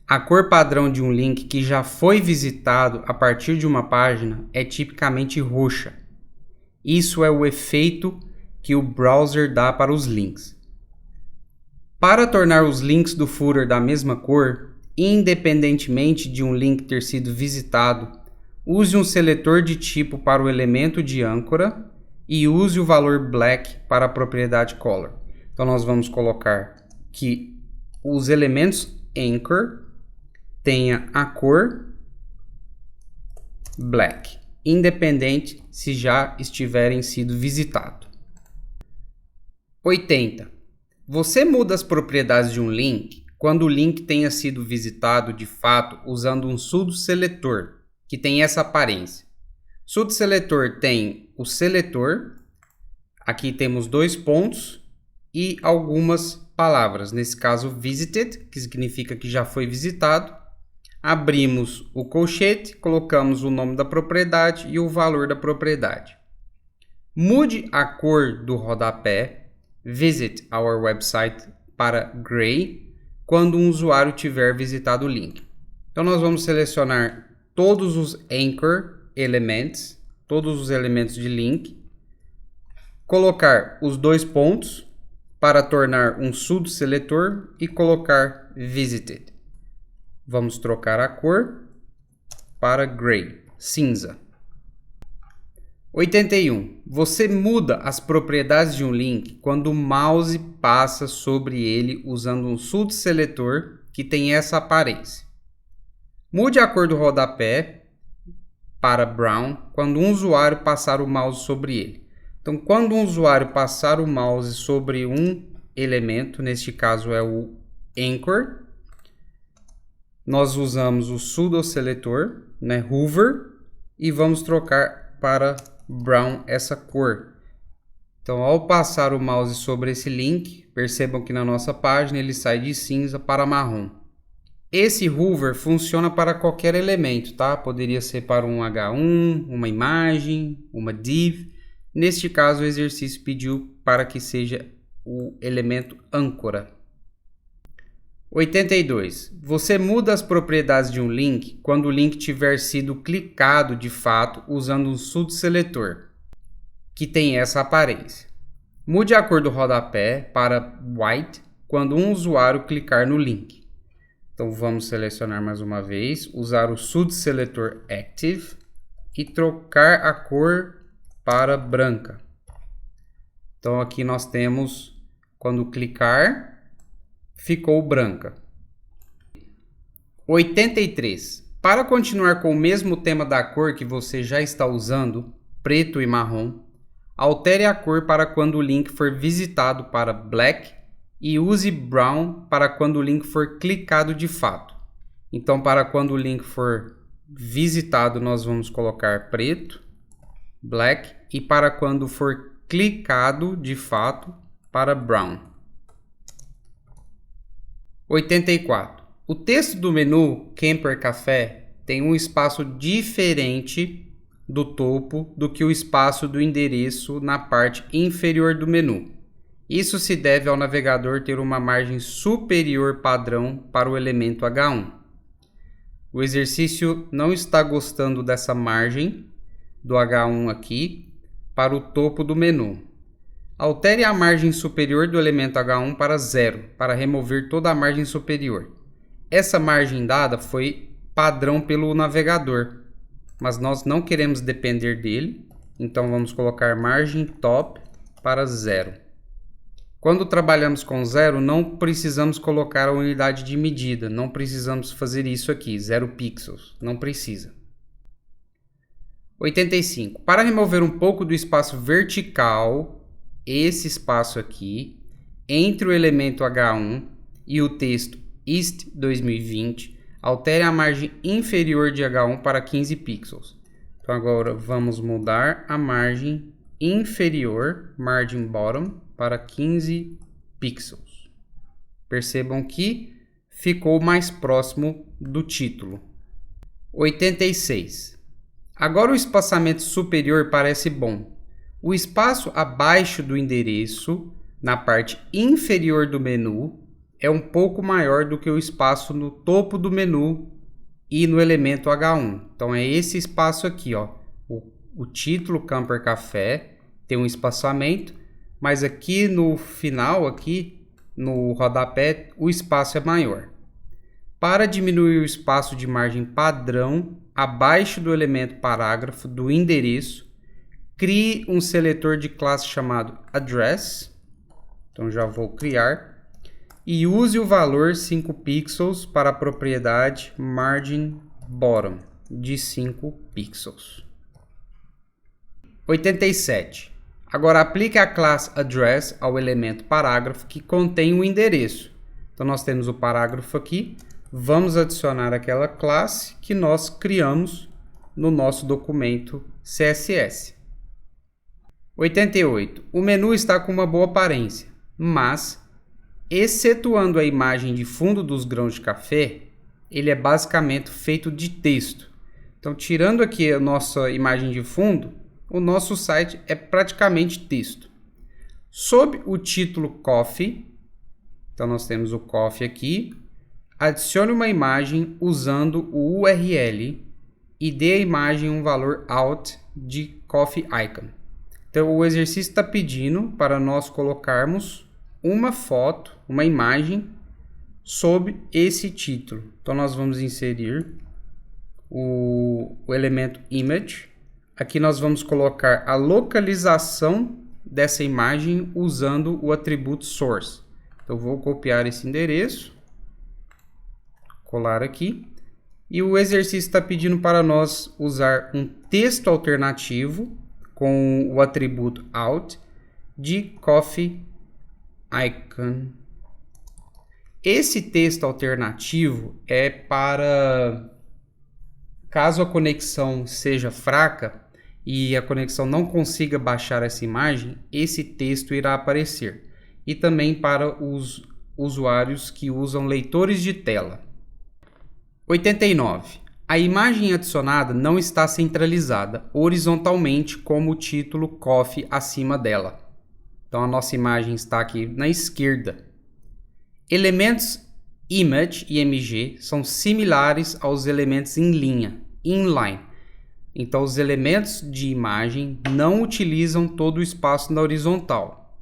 A cor padrão de um link que já foi visitado a partir de uma página é tipicamente roxa. Isso é o efeito que o browser dá para os links. Para tornar os links do footer da mesma cor, independentemente de um link ter sido visitado, use um seletor de tipo para o elemento de âncora e use o valor black para a propriedade color. Então nós vamos colocar que os elementos anchor tenha a cor black, independente se já estiverem sido visitado. 80. Você muda as propriedades de um link quando o link tenha sido visitado de fato usando um pseudo seletor, que tem essa aparência. Pseudo seletor tem o seletor, aqui temos 2 pontos e algumas palavras, nesse caso visited, que significa que já foi visitado. Abrimos o colchete, colocamos o nome da propriedade e o valor da propriedade. Mude a cor do rodapé Visit our website para gray quando um usuário tiver visitado o link. Então nós vamos selecionar todos os anchor Elements, todos os elementos de link, colocar os dois pontos para tornar um subseletor e colocar visited. Vamos trocar a cor para gray, cinza. 81. Você muda as propriedades de um link quando o mouse passa sobre ele usando um subseletor que tem essa aparência. Mude a cor do rodapé para brown quando um usuário passar o mouse sobre ele. Então, quando um usuário passar o mouse sobre um elemento, neste caso é o anchor, nós usamos o pseudo-seletor, né, hover, e vamos trocar para brown essa cor. Então, ao passar o mouse sobre esse link, percebam que na nossa página ele sai de cinza para marrom. Esse hover funciona para qualquer elemento, tá? Poderia ser para um H1, uma imagem, uma div. Neste caso, o exercício pediu para que seja o elemento âncora. 82. Você muda as propriedades de um link quando o link tiver sido clicado de fato usando um subseletor, que tem essa aparência. Mude a cor do rodapé para white quando um usuário clicar no link. Então vamos selecionar mais uma vez, usar o subseletor active e trocar a cor para branca. Então aqui nós temos, quando clicar, ficou branca. 83. Para continuar com o mesmo tema da cor que você já está usando, preto e marrom, altere a cor para quando o link for visitado para black e use brown para quando o link for clicado de fato. Então, para quando o link for visitado, nós vamos colocar preto, black, e para quando for clicado de fato, para brown. 84. O texto do menu Camper Café tem um espaço diferente do topo do que o espaço do endereço na parte inferior do menu. Isso se deve ao navegador ter uma margem superior padrão para o elemento H1. O exercício não está gostando dessa margem do H1 aqui para o topo do menu. Altere a margem superior do elemento H1 para 0, para remover toda a margem superior. Essa margem dada foi padrão pelo navegador, mas nós não queremos depender dele, então vamos colocar margem top para 0. Quando trabalhamos com 0, não precisamos colocar a unidade de medida, não precisamos fazer isso aqui, 0 pixels, não precisa. 85. Para remover um pouco do espaço vertical, esse espaço aqui, entre o elemento H1 e o texto East 2020, altere a margem inferior de H1 para 15 pixels. Então agora vamos mudar a margem inferior, margin bottom, para 15 pixels. Percebam que ficou mais próximo do título. 86. Agora o espaçamento superior parece bom. O espaço abaixo do endereço, na parte inferior do menu, é um pouco maior do que o espaço no topo do menu e no elemento H1. Então é esse espaço aqui, ó. O título Camper Café tem um espaçamento, mas aqui no final, aqui no rodapé, o espaço é maior. Para diminuir o espaço de margem padrão abaixo do elemento parágrafo do endereço, crie um seletor de classe chamado address. Então já vou criar. E use o valor 5 pixels para a propriedade margin bottom de 5 pixels. 87. Agora aplique a classe address ao elemento parágrafo que contém o endereço. Então nós temos o parágrafo aqui. Vamos adicionar aquela classe que nós criamos no nosso documento CSS. 88. O menu está com uma boa aparência, mas, excetuando a imagem de fundo dos grãos de café, ele é basicamente feito de texto. Então, tirando aqui a nossa imagem de fundo, o nosso site é praticamente texto. Sob o título Coffee, então nós temos o Coffee aqui, adicione uma imagem usando o URL e dê à imagem um valor out de Coffee Icon. Então o exercício está pedindo para nós colocarmos uma foto, uma imagem sob esse título. Então nós vamos inserir o elemento image. Aqui nós vamos colocar a localização dessa imagem usando o atributo source. Então vou copiar esse endereço, colar aqui. E o exercício está pedindo para nós usar um texto alternativo com o atributo out de Coffee Icon. Esse texto alternativo é para caso a conexão seja fraca e a conexão não consiga baixar essa imagem, esse texto irá aparecer. E também para os usuários que usam leitores de tela. 89. A imagem adicionada não está centralizada horizontalmente como o título Coffee acima dela. Então a nossa imagem está aqui na esquerda. Elementos image e mg são similares aos elementos em linha, inline. Então os elementos de imagem não utilizam todo o espaço na horizontal.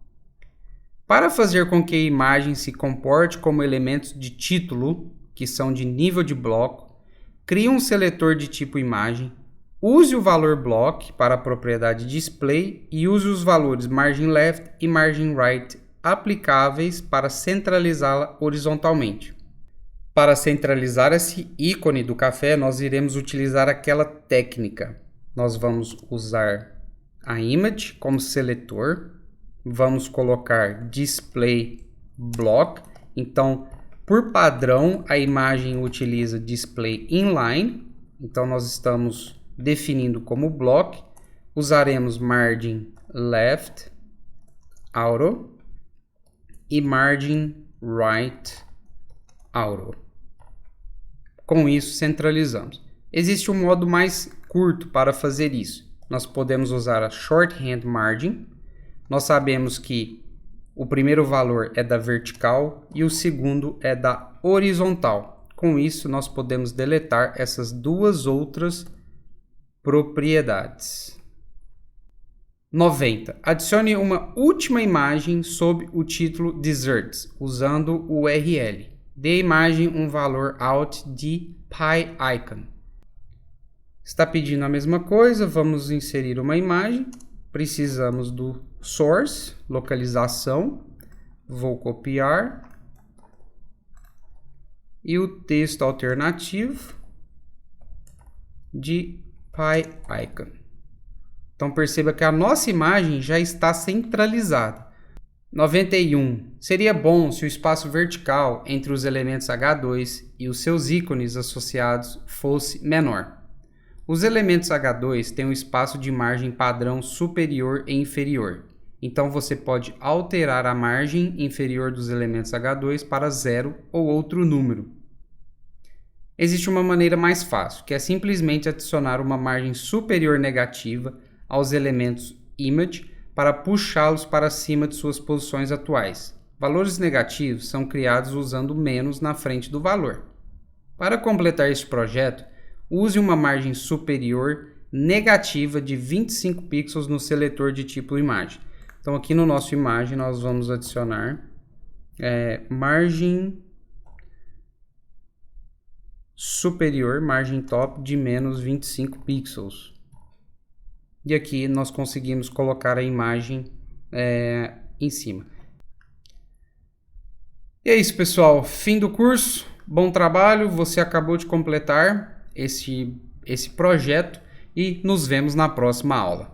Para fazer com que a imagem se comporte como elementos de título, que são de nível de bloco, crie um seletor de tipo imagem, use o valor block para a propriedade display e use os valores margin left e margin right aplicáveis para centralizá-la horizontalmente. Para centralizar esse ícone do café, nós iremos utilizar aquela técnica. Nós vamos usar a image como seletor, vamos colocar display block. Então, por padrão, a imagem utiliza display inline. Então, nós estamos definindo como block. Usaremos margin left auto e margin right auto. Com isso, centralizamos. Existe um modo mais curto para fazer isso. Nós podemos usar a shorthand margin. Nós sabemos que o primeiro valor é da vertical e o segundo é da horizontal. Com isso, nós podemos deletar essas duas outras propriedades. 90. Adicione uma última imagem sob o título Desserts, usando o URL. Dê à imagem um valor out de Pie Icon. Está pedindo a mesma coisa, vamos inserir uma imagem. Precisamos do source, localização. Vou copiar. E o texto alternativo de Pie Icon. Então perceba que a nossa imagem já está centralizada. 91. Seria bom se o espaço vertical entre os elementos H2 e os seus ícones associados fosse menor. Os elementos H2 têm um espaço de margem padrão superior e inferior. Então você pode alterar a margem inferior dos elementos H2 para 0 ou outro número. Existe uma maneira mais fácil, que é simplesmente adicionar uma margem superior negativa aos elementos image para puxá-los para cima de suas posições atuais. Valores negativos são criados usando menos na frente do valor. Para completar este projeto, use uma margem superior negativa de 25 pixels no seletor de tipo imagem. Então aqui no nosso imagem nós vamos adicionar margem superior, margem top de menos 25 pixels. E aqui nós conseguimos colocar a imagem em cima. E é isso, pessoal. Fim do curso. Bom trabalho. Você acabou de completar esse projeto e nos vemos na próxima aula.